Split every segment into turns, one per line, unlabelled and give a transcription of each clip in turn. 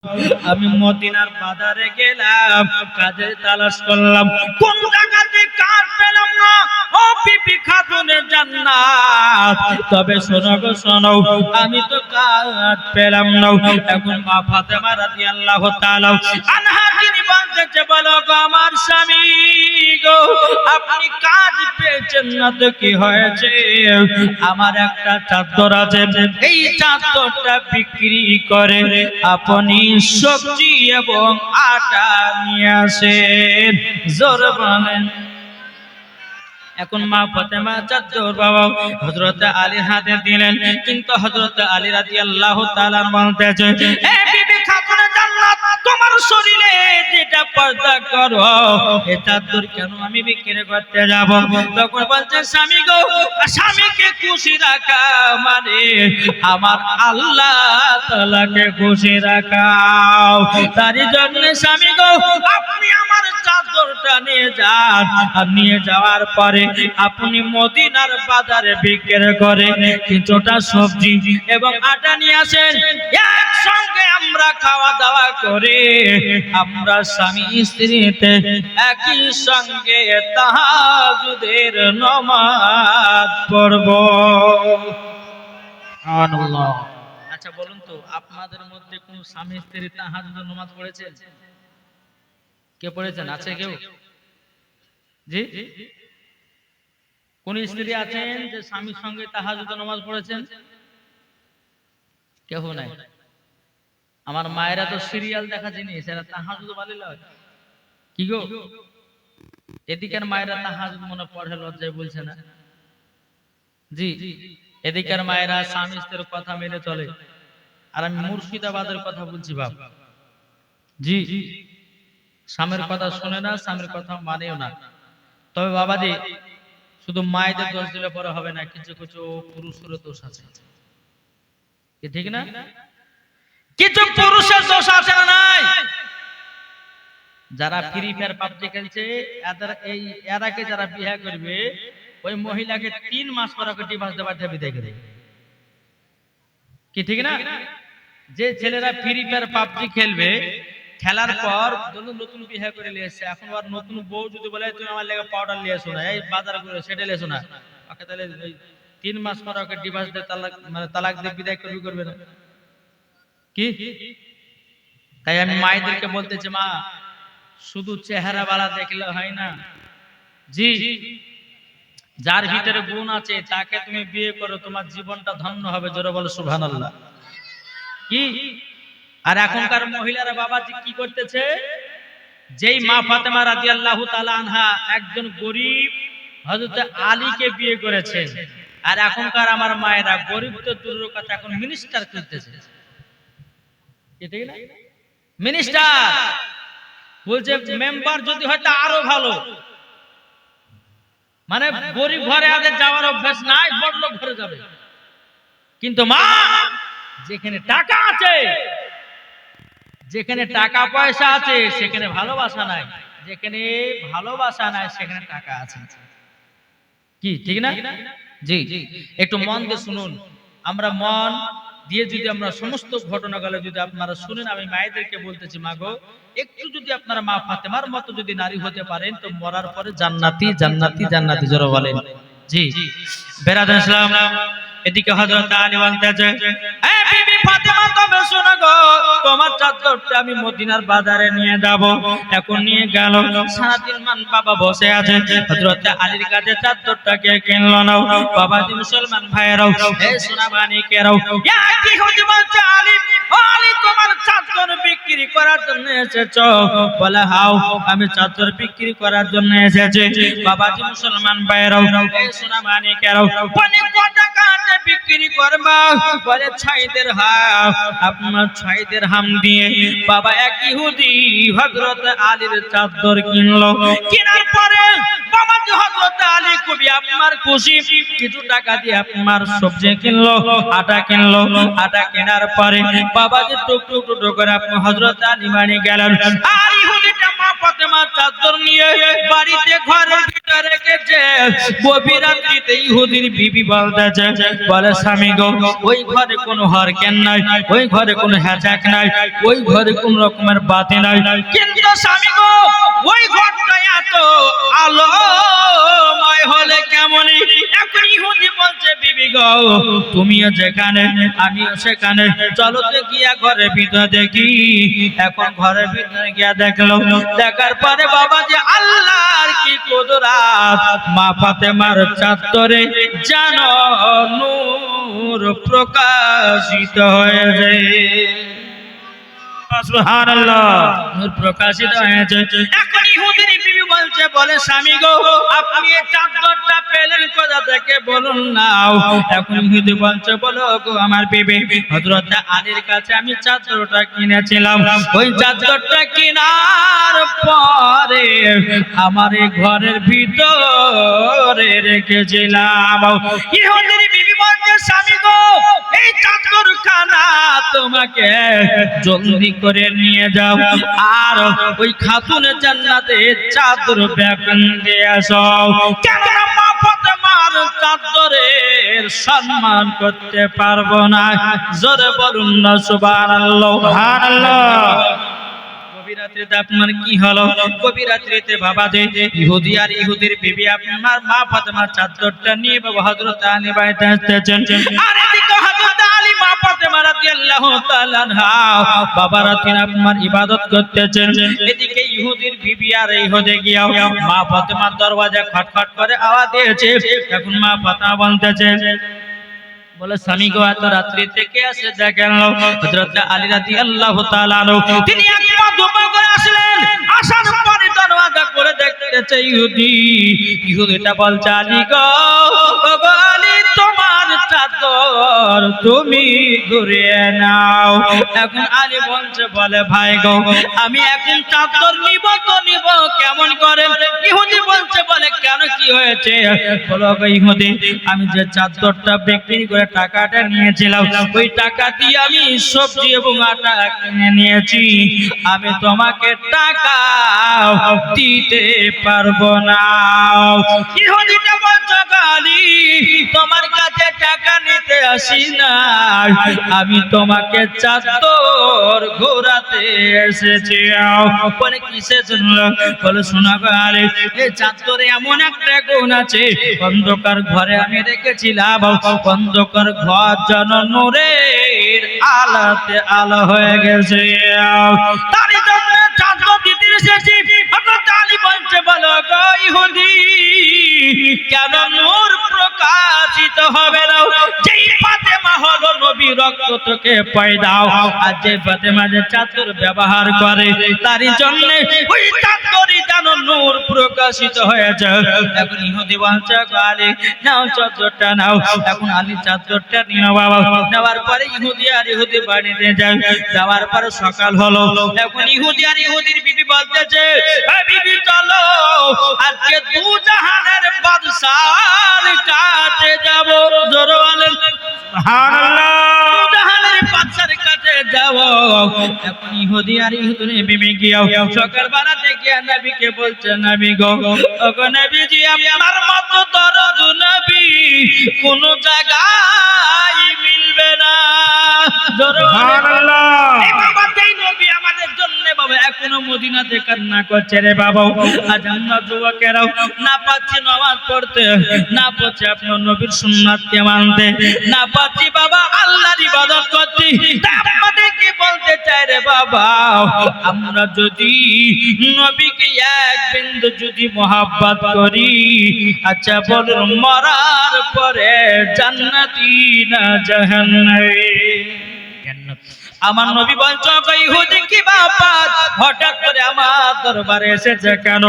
আমি মদিনার বাজারে গেলাম, কাজের তালাশ করলাম, কোন জায়গাতে কাজ পেলাম না। ও বিবি খাতুনে জান্নাত, তবে শোনো গো শোনো, আমি তো কাজ পেলাম না। এখন মা ফাতেমা রাদিয়াল্লাহু তাআলা আনহা তিনি বলতেছে, বলো গো আমার স্বামী গো, আপনি কাজ পেয়েছেন না তো কি হয়েছে? আমার একটা চাদর আছে, এই চাদরটা বিক্রি করে আপনি সবজি এবং আটা নিয়ে আসেন। জোর বলেন। এখন মা ফাতেমা চাদর বাবা হযরত আলীর হাতে দিলেন, কিন্তু হযরত আলী রাদিয়াল্লাহু তাআলা বলতেছে, এ বিবি খাতুনে জান্নাত, তোমার শরীরে যেটা পর্দা করো এই চাদর কেন আমি বিক্রি করতে যাব? তখন বলছে, স্বামী গো, স্বামীকে খুশি রাখা মানে আমার আল্লাহ তাআলাকে খুশি রাখাও। তারই জন্য স্বামী গো, আপনি আমার চাদরটা নিয়ে যান, আর নিয়ে যাওয়ার পরে আপনি মদিনার বাজারে বিক্রি করে কিছুটা সবজি এবং আটা নিয়ে আসেন। একসঙ্গে আমরা খাওয়া দাওয়া করে আমরা স্বামী স্ত্রীতে একই সঙ্গে তাহাজ্জুদের নামাজ পড়ব। সুবহানাল্লাহ। আচ্ছা বলুন তো, আপনাদের মধ্যে কোন স্বামী স্ত্রী তাহাজ্জুদের নামাজ পড়েছেন? কে পড়েছেন? আছে কেউ? জি, কোন স্ত্রী আছেন যে স্বামীর সঙ্গে তাহাজ্জুদের নামাজ পড়েছেন? কেউ নাই। আমার মায়েরা তো সিরিয়াল দেখা জিনিস, এরা তাহাজ্জুদ বলে লয় কি গো? এদিকের মায়েরা তাহাজ্জুদ মনে পড়ে লজ্জায় বলছে না। জি, এদিকের মায়েরা স্বামী স্ত্রীর কথা মেনে চলে, আর আমি মুর্শিদাবাদের কথা বলছি বাপ। জি, স্বামীর কথা শুনে না, স্বামীর কথা মানেও না। তবে বাবাজি, শুধু মায়েদের দোষ দিলে পরে হবে না, কিছু কিছু পুরুষেরও দোষ আছে, কি ঠিক না? কিছু পুরুষের দোষ আছে না নাই? যারা ফ্রি ফায়ার পাবজি খেলছে, এরাকে যারা বিয়ে করবে, ওই মহিলাকে 3 মাস পর ওকে ডিভোর্স দেবার বিদায় করে, কি ঠিক না? যে ছেলেরা ফ্রি ফায়ার পাবজি খেলবে, খেলার পর নতুন বিয়ে করে নিয়ে এসছে, এখন আর নতুন বউ যদি বলে তুমি আমার লেগে পাউডার নিয়ে এসো না, এই বাজার করে সেটা নিয়ে এসো না, ওকে তাহলে 3 মাস পর ওকে ডিভোর্স দিয়ে তালাক দিয়ে বিদায় করবে না কি? তাই আমি মায়েদেরকে বলতেছি, মা শুধু চেহারা বালা দেখলে হয় না। জি, যার ভিতরে গুণ আছে তাকে তুমি বিয়ে করো, তোমার জীবনটা ধন্য হবে। জোরে বলো সুবহানাল্লাহ। কি? আর এখনকার মহিলারা বাবাজি কি করতেছে, যেই মা ফাতেমা রাদিয়াল্লাহু তাআলা আনহা একজন গরীব হযরত আলীকে বিয়ে করেছে, আর এখনকার আমার মায়েরা গরীব তো দূরের কথা, এখন মিনিস্টার করতেছে, ঠিক না? মিনিস্টার বলছে মেম্বার যদি হয় তা আরো ভালো, মানে গরিব ঘরে আগে যাওয়ার অভ্যাস নাই, বড়লোক ঘরে যাবে। কিন্তু মা, যেখানে টাকা আছে, যেখানে টাকা পয়সা আছে সেখানে ভালোবাসা নাই, যেখানে ভালোবাসা নাই সেখানে টাকা আছে, কি ঠিক না? জি, একটু মন দিয়ে শুনুন। আমরা মন দিয়ে যদি আমরা সমস্ত ঘটনাগুলো যদি আপনারা শুনেন, আমি মায়েদেরকে বলতেছি, মা গো, একটু যদি আপনারা মা ফাতেমার মতো যদি নারী হতে পারেন তো মরার পরে জান্নাতি জান্নাতি জান্নাতি জোরে বলেন। জি, বেরাদার ইসলাম, এদিকে হযরত আলী বলতেছে, এ বিবি ফাতেমা, তবে শোনো গো, তোমার চাদরটা আমি মদিনার বাজারে নিয়ে যাব। এখন নিয়ে গেল, সারাদিন মান বাবা বসে আছে, হযরত আলীর কাছে চাদরটাকে কিনলো না। বাবাজি মুসলমান ভাইরাও, হে সোনা মানিকেরাও, কি হতে বলছে আলী, ও আলী, তোমার চাদর বিক্রি করার জন্য এসেছো? বলে হাও, আমি চাদর বিক্রি করার জন্য এসেছি। বাবাজি মুসলমান ভাইরাও, হে সোনা মানিকেরাও, বলে কত টাকা বিক্রি করবা? বলে 6 দিরহাম। আপনার 6 দিরহাম দিয়ে বাবা এক ইহুদি হযরত আলীর চাদর কিনলো। কেনার পরে বাবা হযরত আলী খুবই আপনার খুশি, কিছু টাকা দিয়ে আপনার সবজি কিনলো, আটা কিনলো। আটা কেনার পরে বাবা যে টুক টুক টুক করে আপনি হযরত আলী বাড়ি গেলেন, আর ইহুদিটা মা ফাতেমার চাদর নিয়ে বাড়িতে ঘরের ভিতরে রেখেছে। গভীর রাত্রিতে ইহুদির বিবি বলতেছে, বলে স্বামী গো, ওই ঘরে কোনো হরকেন নাই, ওই ঘরে কোনো হ্যাচাক নাই, ওই ঘরে কোন রকমের বাতি নাই, কিন্তু স্বামী গো ওই ঘরটা এত আলোময় হলে কেমন? এখন ইহুদি বলছে, বিবি গো তুমিও যেখানে আমিও সেখানে, চলো তো গিয়া ঘরের ভিতরে দেখি। এখন ঘরের ভিতরে গিয়া দেখলো, দেখার পরে বাবা যে আল্লাহর কি কুদরত, মা ফাতেমার চাদরে যেন নূর প্রকাশিত হয়েছে। সুবহানাল্লাহ, নূর প্রকাশিত হয়েছে। এখন ইহুদির বিবি বলছে, বলে স্বামী গো আপনি এই চাদরটা পেলেন কোথা থেকে বলুন না। এখন ইহুদি বলছে, বলো গো আমার বিবি, হযরত আলীর কাছে আমি চাদরটা কিনেছিলাম, ওই চাদরটা কেনার পরে আমার এই ঘরের ভিতরে রেখেছিলাম। ইহুদির বিবি বলছে, স্বামী গো এই চাদরখানা তোমাকে জলদি করে নিয়ে যাও, আর ওই খাতুনে জান্নাতে চাদর বেকন দিয়ে আসো, কেন মা ফাতেমার চাদরের সম্মান করতে পারবো না। জোরে বলুন না সুবহানাল্লাহ। সুবহানাল্লাহ। গভীরাত্রিতে আপনার কি হলো? গভীরাত্রিতে বাবা যে ইহুদি আর ইহুদির বিবি আপনার মা ফাতেমার চাদরটা নিয়ে বাবা হযরত আলী বাড়িতে আসতেছেন, আর এদিকে হযরত আলী মা ফাতেমা রাদিয়াল্লাহু তাআলা আনহা বাবা রাতে আপনার ইবাদত করতেছেন। এদিকে ইহুদির বিবি আর ইহুদি গিয়া মা ফাতেমার দরওয়াজা খটখট করে আওয়াজ দিয়েছে। এখন মা ফাতেমা বলতেছে, বলে স্বামী গো এত রাত্রি থেকে আসে দেখেন। হযরত আলী রাদিয়াল্লাহু তাআলা আনহু তিনি এক পা দুপা করে আসলেন, আসার পরে দরওয়াজা করে দেখতেছে ইহুদি। ইহুদিটা বলছে, আলী গো আলী তোমার চাদর তুমি ঘুরিয়ে নাও। এখন আলী বলছে, বলে ভাই গো আমি এখন চাদর নিব তো নিব কেমন করে? ইহুদি বলছে, বলে কেন কি হয়েছে? বলো গো ইহুদি, আমি যে চাদরটা বিক্রি করে টাকাটা নিয়েছিলাম, ওই টাকা দিয়ে আমি সবজি এবং আটা কিনে নিয়েছি, আমি তোমাকে টাকা দিতে পারবো না। ইহুদিটা বলছে, আলী তোমার কাছে টাকা নিতে আসি না, আমি তোমাকে চাদর ঘোরাতে এসেছি। বলে কিসের জন্য? বলে শোনা গো আলী, এই চাদরে এমন একটা গুণ আছে, অন্ধকার ঘরে আমি রেখেছিলাম, অন্ধকার ঘর যেন নূরের আলোতে আলো হয়ে গেছে, তারই জন্য চাদর দিতে এসেছি। হযরত আলী বলছে, বলো গো ইহুদি কেন নূর প্রকাশিত হবে না? যেই ফাতেমা হলো নবীর রক্ত থেকে পয়দা, আর যে ফাতেমা যে চাদর ব্যবহার করে তারই জন্য ওই চাদরই যেন নূর প্রকাশিত হয়েছে। এখন ইহুদি বলছে, আলী নাও চাদরটা নাও। এখন আলী চাদরটা নিয়ে বাবা নেওয়ার পরে ইহুদি আর ইহুদি বাড়িতে যায়। যাওয়ার পরে সকাল হলো। এখন ইহুদি আর ইহুদির বিবি বলতেছে, বিবি চলো আজকে দু জাহানের বাদশার কাছে যাব। জোরে বলেন সুবহানাল্লাহ। দু জাহানের বাদশার কাছে যাব। এখন ইহুদি আর ইহুদির বিবি গিয়া সকালবেলা থেকে নবীকে বলছে, নবী গো ওগো নবীজি আপনার মতো দরদ নবী কোন জায়গায় মিলবে না। জোরে সুবহানাল্লাহ। এই বাবা যেই নবী আমাদের জন্য বাবা এখনো মদিনাতে কান্না করছে রে বাবা। আজ আমরা যুবকেরাও না পাচ্ছি নামাজ পড়তে, না পাচ্ছি আপনার নবীর সুন্নাতকে মানতে, না পাচ্ছি বাবা আল্লাহর ইবাদত করতে। আপনাদেরকে বলতে চাই রে বাবা, আমরা যদি নবীকে এক বিন্দু যদি মহব্বত করি, আচ্ছা বলুন মরার পরে জান্নাতি না জাহান্নামী? আমার নবী বলছো ইহুদি কি ব্যাপার হঠাৎ করে আমার দরবারে এসেছে কেন?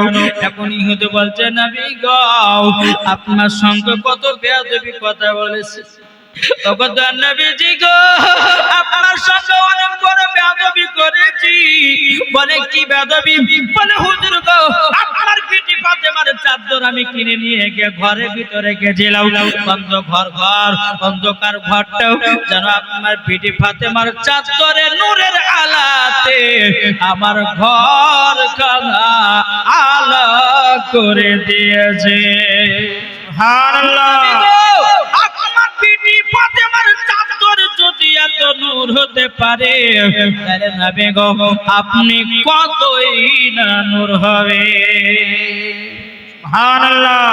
এখন ইহুদি বলছে, নবী গো আপনার সঙ্গে কত বেয়াদবি কথা বলেছে। নবীজি গো আপনার সঙ্গে অনেক বড় বেয়াদবি করেছি। বলে কি বেয়াদবি? বলে হুজুর গো আপনার বিটি ফাতেমার চাদর আমি কিনে নিয়ে গিয়ে ঘরের ভিতরে গেছিলাম, বন্ধ ঘর অন্ধকার ঘরটাও যেন আপনার বিটি ফাতেমার চাদরে নূরের আলাতে আমার ঘর খানা করে দিয়েছে।
সুবহানাল্লাহ।
আপনার বিবি ফাতেমার চাদর যদি এত নূর হতে পারে, তাহলে নবী গো আপনি কতই না নূর হবে।
সুবহানাল্লাহ।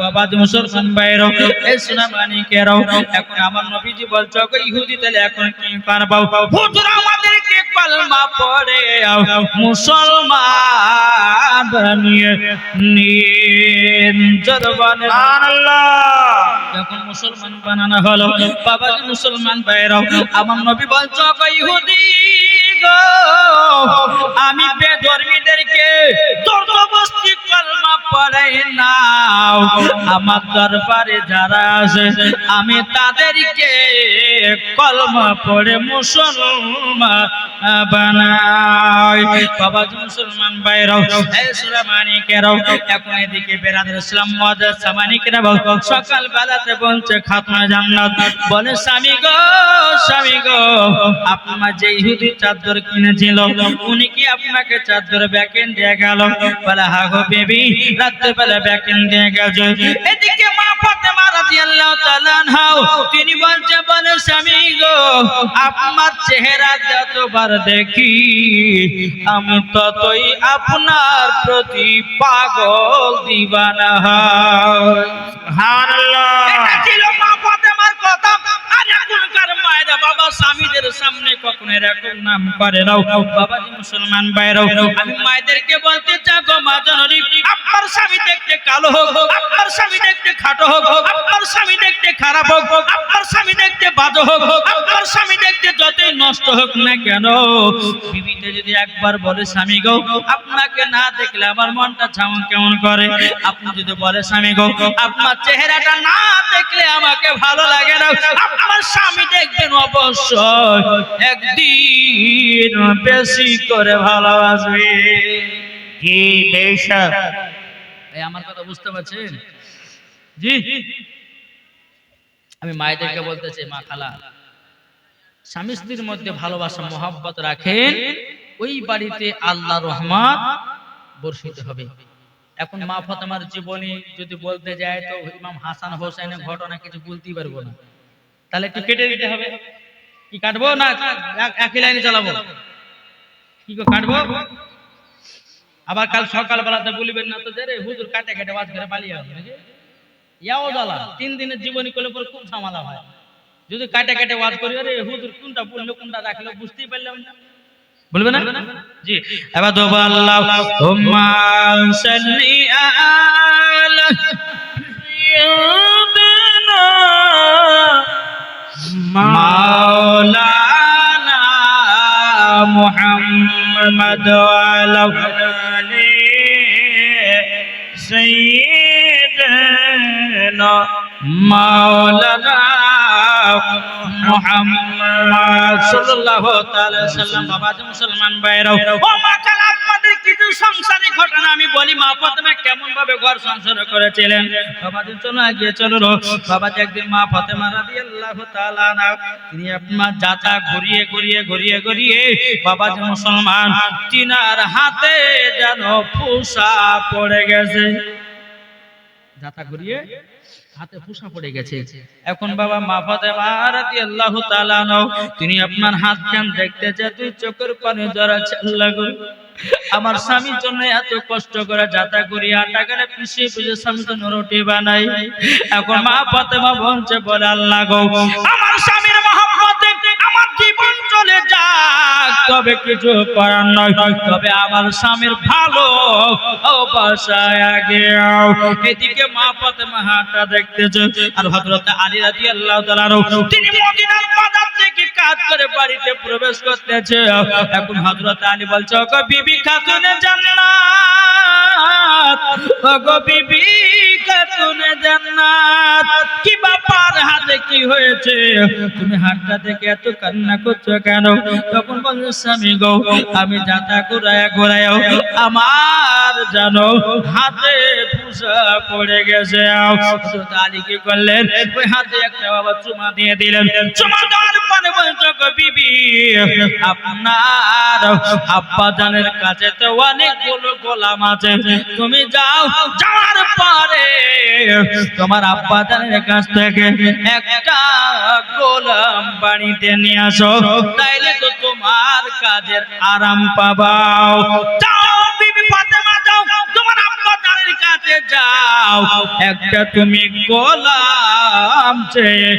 বাবা মুসলমান ভাইরা, এই সোনা মানিকেরাও, এখন আমার নবীজি বলছো গো ইহুদি, তাহলে এখন কি করব? হুজুর আমাদেরকে কলমা পড়ে মুসলমান বানিয়ে নিন। জরবানে
সুবহানাল্লাহ।
যখন মুসলমান বানানো হলো, বাবা মুসলমান ভাইরাও, আমার নবী বলছো গো ইহুদি গো, আমি বেধর্মীদেরকে জবরদস্তি কলমা পড়াই নাও, আমার দরবারে যারা আসে আমি তাদেরকে কলমা পড়ে মুসলমান বানাই। বাবা মুসলমান ভাইরাও, এই সূরা মানিকেরাও, এখন এদিকে বেরাদের ইসলাম মুআজ্জাজ সামানিকেরা সকাল বেলাতে বলছে খাতুনে জান্নাত, বলে স্বামী গো আপনার যে ইহুদি চাদর কিনেছিল উনি কি আপনাকে চাদর ব্যাকেন দিয়ে গেল? বলে হ্যাঁ গো বেবি, রাত্রে বেলা ব্যাকেন দিয়ে গেছে। এদিকে মা ফাতেমা রাদিয়াল্লাহু তাআলা আনহা তিনি বলে স্বামী গো আপনার চেহারা যতবার দেখি আমি ততই আপনার প্রতি পাগল দিবানা হয়।
সুবহানাল্লাহ।
এটা ছিল মা ফাতেমার কথা। আর এখনকার মায়েরা বাবা স্বামীদের সামনে কখনো এরকম নাম করে নাও। বাবাজি মুসলমান ভাইরাও, আমি মায়েদেরকে বলতে চাই গো মা জননী, আপনার স্বামী দেখতে কালো হোক, আপনার স্বামী দেখতে খাটো হোক, আপনার স্বামী দেখতে খারাপ হোক, আপনার স্বামী দেখতে বাজে হোক, আপনার স্বামী দেখতে যতই নষ্ট হোক না কেন, বিবিতে যদি একবার বলে স্বামী গো আপনাকে না দেখলে আমার মনটা কেমন করে, আপনি যদি বলে স্বামী গো আপনার চেহারাটা না দেখলে আমাকে ভালো লাগে না, আপনার স্বামী দেখবেন অবশ্যই একদিন বেশি করে ভালোবাসবে।
জি বেশক।
এই আমার কথা বুঝতে পারছেন? জি, আমি মায়েদেরকে বলতে চাই, মা খালা, স্বামী স্ত্রীর মধ্যে ভালোবাসা মহব্বত রাখেন, ওই বাড়িতে আল্লাহর রহমত বর্ষিত হবে। এখন মা ফাতেমার জীবনী যদি বলতে যায় তো ইমাম হাসান হোসেনের ঘটনা কিছু বলতেই পারবো না, তাহলে একটু কেটে দিতে হবে। কি কাটবো না একই লাইনে চালাবো? কি কাটবো? আবার কাল সকাল বেলাতে বলিবেন না তো যে রে হুজুর কাটে কেটে ওয়াজ করে পালিয়ে গেল নাকি? ইয়াও জ্বালা, 3 দিনের জীবনী করলে পরে খুব ঝামেলা হয়। যদি কাটে কেটে ওয়াজ করি রে হুজুর কোনটা বললো কোনটা রাখলো বুঝতেই পারলাম না, বলবে না? জি, এবার তো আল্লাহুম্মা সাল্লি আলা সাইয়্যিদিনা মাওলানা মুহাম্মদ ওয়া আলা আলি সাইয়্যিদিনা মাওলানা মুহাম্মদ সাল্লাল্লাহু তাআলা সাল্লাম। বাবাজি মুসলমান ভাইরাও, ও মা খালা, আপনাদের কিছু সংসারী ঘটনা আমি বলি। মা ফাতেমা কেমন ভাবে ঘর সংসার করেছিলেন। বাবাজি চলো এগিয়ে চলো। বাবাজি একদিন মা ফাতেমা রাদিয়াল্লাহু তাআলা আনহা তিনি আপনার যাতা ঘুরিয়ে বাবাজি মুসলমান তিনার হাতে যেন ফুসা পড়ে গেছে। যাতা ঘুরিয়ে হাতে ফুসা পড়ে গেছে। এখন বাবা মা ফাতেমা রাদিয়াল্লাহু তাআলা আনহা তিনি আপনার হাত কান দেখতে চায়, তুই চোখের পানি জড়াচ্ছে, আল্লাহ গো আমার স্বামীর জন্য এত কষ্ট করে যাতা করি, আটা করে পিছিয়ে স্বামীর জন্য রুটি বানাই। এখন মা ফাতেমা বলছে, বলে আল্লাহ গো আমার স্বামীর মহব্বতে আমার জীবন চলে যাক, তবে কিছু করার নয়, তবে আমার স্বামীর ভালো বাসায় আগে। এদিকে মা ফাতেমা হাতটা দেখতেছে, আর হযরত আলী রাদিয়াল্লাহু তাআলা তিনি মদিনার বাজার থেকে কাজ করে বাড়িতে প্রবেশ করতেছে। এখন হযরত আলী বলছে, ওগো বিবি খাতুনে জান্নাত, ওগো বিবি খাতুনে জান্নাত, কি ব্যাপার, হাতে কি হয়েছে, তুমি হাতটা দেখে এত কান্না করছো কেন? তখন বলছে, স্বামী গো আমি যাতা ঘুরায়া আমার জানো হাতে পুষা পড়ে গেছে। হযরত আলী কি করলেন, ওই হাতে একটা বাবা চুমা দিয়ে দিলেন। চুমা দেওয়ার পরে বলছো গো বিবি, আপনার আব্বা জানের কাছে তো অনেকগুলো গোলাম আছে, তুমি যাও, যাওয়ার পরে তোমার আব্বা জানের কাছ থেকে একটা গোলাম বাড়িতে নিয়ে আসো, তাইলে তো তোমার কাজের আরাম পাবাও। যাও বিবি ফাতেমা, যাও তোমার আব্বা জানের কাছে যাও, একটা তুমি গোলাম চেয়ে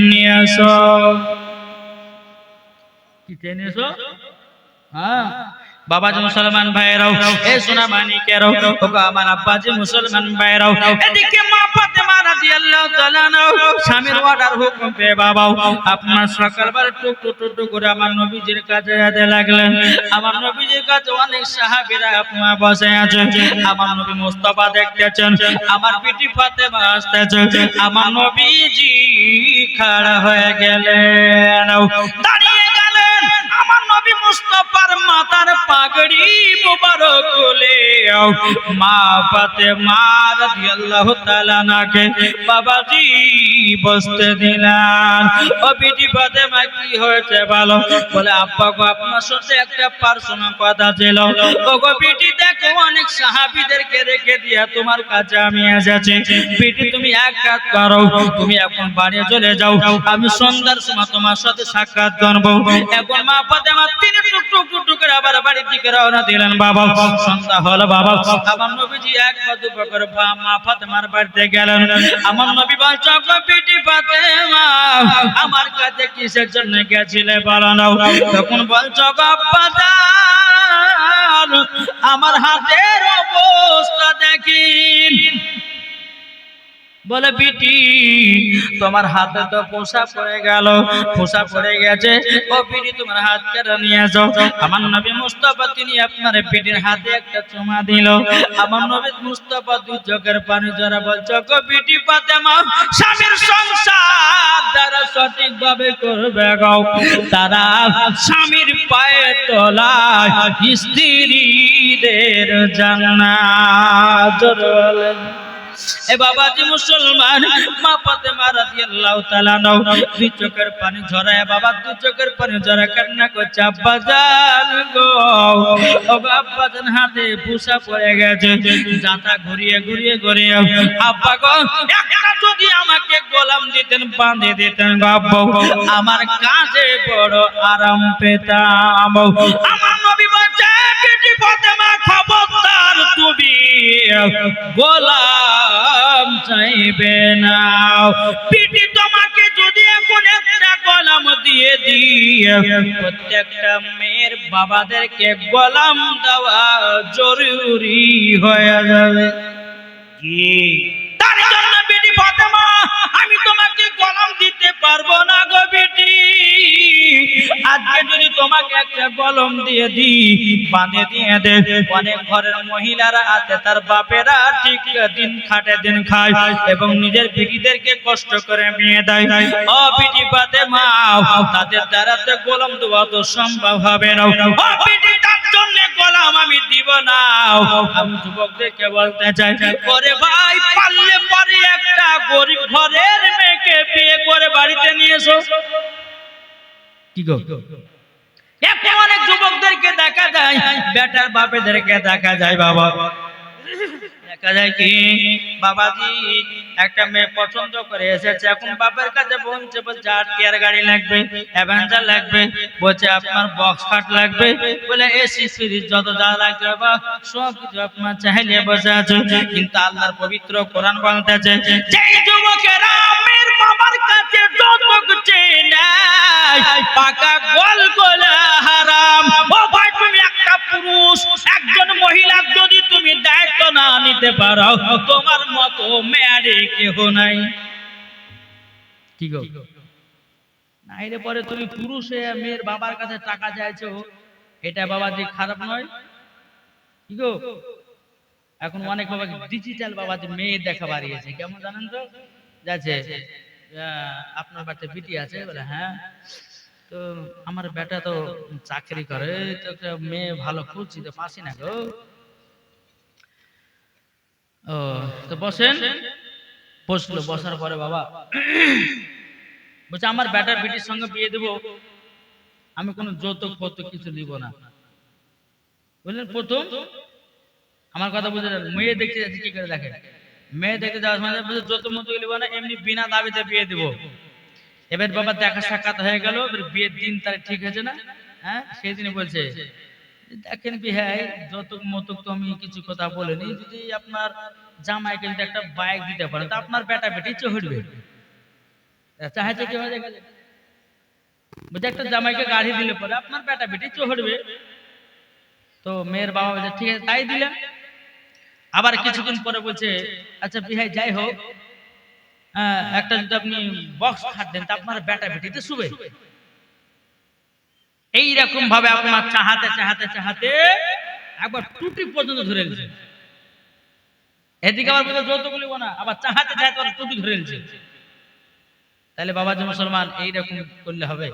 নিয়ে আসো। কি চেয়ে নিয়ে আসো? হ্যাঁ বাবাজি মুসলমান ভাইরাও, এ সোনা মানিকেরাও, ওগো আমার আব্বাজি মুসলমান ভাইরাও, এদিকে মা ফাতেমা রাদিয়াল্লাহু তাআলা আনহা স্বামীর অর্ডার হুকুম পেয়ে বাবাও আপনার সকালবেলা টুক টুক টুক করে আমার নবীজির কাছে যেতে লাগলেন। আমার নবীজির কাছে অনেক সাহাবীরা আপনার বসে আছে। আমার নবী মুস্তাফা দেখতেছেন, আমার বিটি ফাতেমা আসতেছে। আমার নবীজি খাড়া হয়ে গেলেন, দাঁড়িয়ে গেলেন। আমার নবী মুস্তাফার মাথার পাগড়ি মোবারক খুলে মা ফাতেমা রাদিয়াল্লাহু তাআলা আনহাকে বাবাজি বসতে দিলেন। ও বিটি ফাতেমা কি হয়েছে বলো? বলে আব্বা গো, আপনার সাথে একটা পার্সোনাল কথা ছিল। ও গো বিটি, দেখো অনেক সাহাবীদেরকে রেখে দিয়া তোমার কাছে আমি এসেছি। বিটি তুমি এক কাজ করো, তুমি এখন বাড়ি চলে যাও, আমি সন্ধ্যার সময় তোমার সাথে সাক্ষাৎ করব। এখন মা ফাতেমা তিনি টুক টুক টুক করে আবার বাড়ির দিকে রওনা দিলেন। বাবা সন্ধ্যা হলো, বাবা আমার নবীজি এক পা দু পা করে মা ফাতেমার বাড়িতে গেলেন। আমার নবী বলছে গো বিটি ফাতেমা, আমার কাছে কিসের জন্য গেছিলে বলো না? তখন বলছো গো আব্বা জান, আমার হাতের অবস্থা দেখিন। বলে বিটি, তোমার হাতে তো পোষা পড়ে গেল, পোষা পড়ে গেছে। ও বিটি, তোমার হাত কেটে নিয়ে যাও। আমার নবী মুস্তাফা তিনি আপনার বিটির হাতে একটা চুমা দিল। আমার নবী মুস্তাফা দুই চোখের পানি জরা বলছো গো বিটি ফাতেমা, স্বামীর সংসার যারা সঠিকভাবে করবে গো, তারা স্বামীর পায়ে তলায় স্ত্রীদের জান্নাত। এ বাবাজি মুসলমান, মা ফাতেমা রাদিয়াল্লাহু তাআলা আনহা দুই চোখের পানি ঝরায়, বাবা দুই চোখের পানি ঝরা কান্না করছে। আব্বা জান গো, ও আব্বা জান হাতে পুষা পড়ে গেছে, জাতা ঘুরিয়ে ঘুরিয়ে ঘুরিয়ে। আব্বা গো, একটা যদি আমাকে গোলাম দিতেন, বাঁধে দিতেন গো আব্বা, আমার কাজে বড় আরাম পেতাম। আমার নবী বলছে বিটি ফাতেমা খবরদার, তুমি গোলাম চাইবে না। বিটি তোমাকে যদি এখন একটা গোলাম দিয়ে দিয়ে, প্রত্যেকটা মেয়ের বাবাদেরকে গোলাম দেওয়া জরুরি হয়ে যাবে। কি তার জন্য বিটি ফাতেমা, আমি তোমাকে গোলাম দিতে পারবো না গো বিটি। আজকে যদি তোমাকে একটা গোলাম দিয়ে দিই, বাঁধে দিয়ে দে, অনেক ঘরের মহিলারা আছে তার বাপেরা ঠিক দিন খাটে দিন খায় এবং নিজের বিটিদেরকে কষ্ট করে মেয়ে দেয়। ও বিটি ফাতেমা, তাদের দ্বারা তো গোলাম দেওয়া তো সম্ভব হবে না। ও বিটি, তার জন্য গোলাম আমি দিব না। আমি যুবকদেরকে বলতে চাই, ওরে ভাই, পারলে পরে একটা গরিব ঘরের মেয়েকে বিয়ে করে বাড়িতে নিয়ে এসো। কি গো, এখন অনেক যুবকদেরকে দেখা যায়, বেটার বাপেদেরকে দেখা যায়, বাবা দেখা যায় কি বাবাজি একটা মেয়ে পছন্দ করে এসেছে, এখন বাপের কাছে বলছে, বলছে আর টিয়ার গাড়ি লাগবে, অ্যাভেঞ্জার লাগবে, বলছে আপনার বক্স খাট লাগবে, বলে এসি ফ্রিজ যত যা লাগবে বাবা সব কিছু আপনার চাইলে বসে আছে। কিন্তু আল্লাহর পবিত্র কোরআন বলতেছে, যেই যুবকেরা মেয়ের বাবার কাছে যৌতুক চেয়ে নেয়, পাকা গোল গোলা হারাম। ও ভাই, তুমি একটা পুরুষ, একজন মহিলা যদি তুমি দায়িত্ব না নিতে পারো, তোমার মতো মেয়ারে কেহ নাই। কি গো, নাইলে পরে তুমি পুরুষ হয়ে মেয়ের বাবার কাছে টাকা চাইছো, এটা বাবাজি খারাপ নয়? কি গো, এখন অনেক বাবা ডিজিটাল বাবাজি মেয়ে দেখা বাড়িয়েছে, কেমন জানেন তো? যাচ্ছে আপনার বাড়িতে বিটি আছে, বলে হ্যাঁ, তো আমার বেটা তো চাকরি করে, তো একটা মেয়ে ভালো খুঁজছি তো পাচ্ছি না গো। ও, তো বসেন। বসলো, বসার পরে বাবা বলছে আমার বেটার বেটির সঙ্গে বিয়ে দেবো, আমি কোনো যৌতুক ফৌতুক কিছু দিব না। বুঝলেন, প্রথম আমার কথা বুঝে যান, মেয়ে দেখতে যাচ্ছে কি করে দেখে, মেয়ে দেখতে যাওয়ার সময় বলছে যৌতুক মতো দিব না, এমনি বিনা দাবিতে বিয়ে দিব। এবার বাবা দেখা সাক্ষাৎ হয়ে গেল, এবার বিয়ের দিন তারিখ ঠিক হয়েছে না, হ্যাঁ, সেই দিনে বলছে দেখেন বিহাই, যৌতুক মতুক তো আমি কিছু কথা বলিনি, যদি আপনার জামাইকে যদি একটা বাইক দিতে পারেন তা আপনার বেটা বেটি চড়বে। চাইছে কি হয়ে গেছে, বলছে একটা জামাইকে গাড়ি দিলে পরে আপনার বেটা বেটি চড়বে। তো মেয়ের বাবা বলছে ঠিক আছে তাই দিলেন। আবার কিছুদিন পরে বলছে আচ্ছা বিহাই যাই হোক, একটা যদি আপনি বক্স খাট দেন তা আপনার বেটা বেটিতে শুবে। এইরকম ভাবে আপনার চাহাতে চাহাতে চাহাতে একবার টুটি পর্যন্ত ধরে নিয়েছে। এদিকে আবার বলছে যৌতুক নিব না, আবার চাহাতে চাহাতে টুটি ধরে নিয়েছে। তাহলে বাবাজি মুসলমান, এইরকম করলে হবে?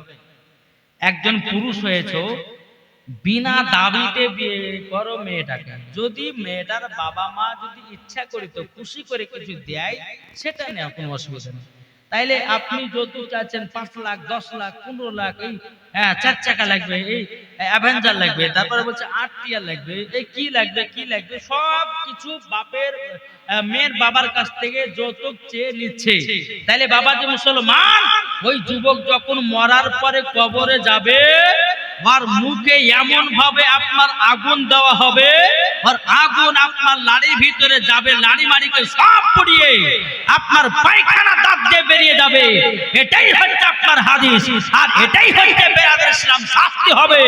একজন পুরুষ হয়েছে, বিনা দাবিতে বিয়ে করো মেয়েটাকে। যদি মেয়েটার বাবা মা যদি ইচ্ছা করিত খুশি করে কিছু দেয়, সেটা নেওয়া কোনো অসুবিধা নেই। তাইলে আপনি যৌতুক চাচ্ছেন 5 লাখ 10 লাখ 15 লাখ, এই 4 চাকা লাগবে, এই অ্যাভেঞ্জার লাগবে, তারপরে বলছে 8 টিয়ার লাগবে, এই কি লাগবে কি লাগবে, সব কিছু বাপের মেয়ের বাবার কাছ থেকে যৌতুক চেয়ে নিচ্ছে। তাইলে বাবাজি মুসলমান, ওই যুবক যখন মরার পরে কবরে যাবে, আর মুখে এমন ভাবে আপনার আগুন দেওয়া হবে, আর আগুন আপনার লাড়ির ভিতরে যাবে, লাড়ি মাড়িকে সব পুড়িয়ে আপনার পায়খানা দাঁত দিয়ে বেরিয়ে যাবে। এটাই হচ্ছে আপনার হাদিস, আর এটাই হচ্ছে বেরাদর ইসলাম শাস্তি হবে।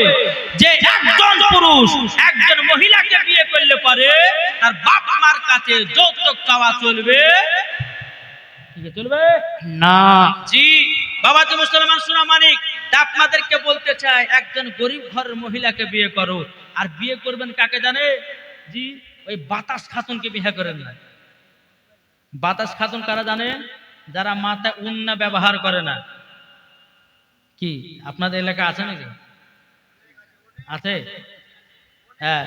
যে একজন পুরুষ একজন মহিলাকে বিয়ে করলে পরে তার বাপ মার কাছে যৌতুক চাওয়া চলবে? চলবে
না।
জি বাবাজি মুসলমান সোনা মানিক, তা আপনাদেরকে বলতে চাই, একজন গরিব ঘরের মহিলাকে বিয়ে করো। আর বিয়ে করবেন কাকে জানে? জি, ওই বাতাস খাতুনকে বিয়ে করেন না। বাতাস খাতুন কারা জানে? যারা মাথায় উন্না ব্যবহার করে না। কি আপনাদের এলাকা আছে নাকি? আছে, হ্যাঁ।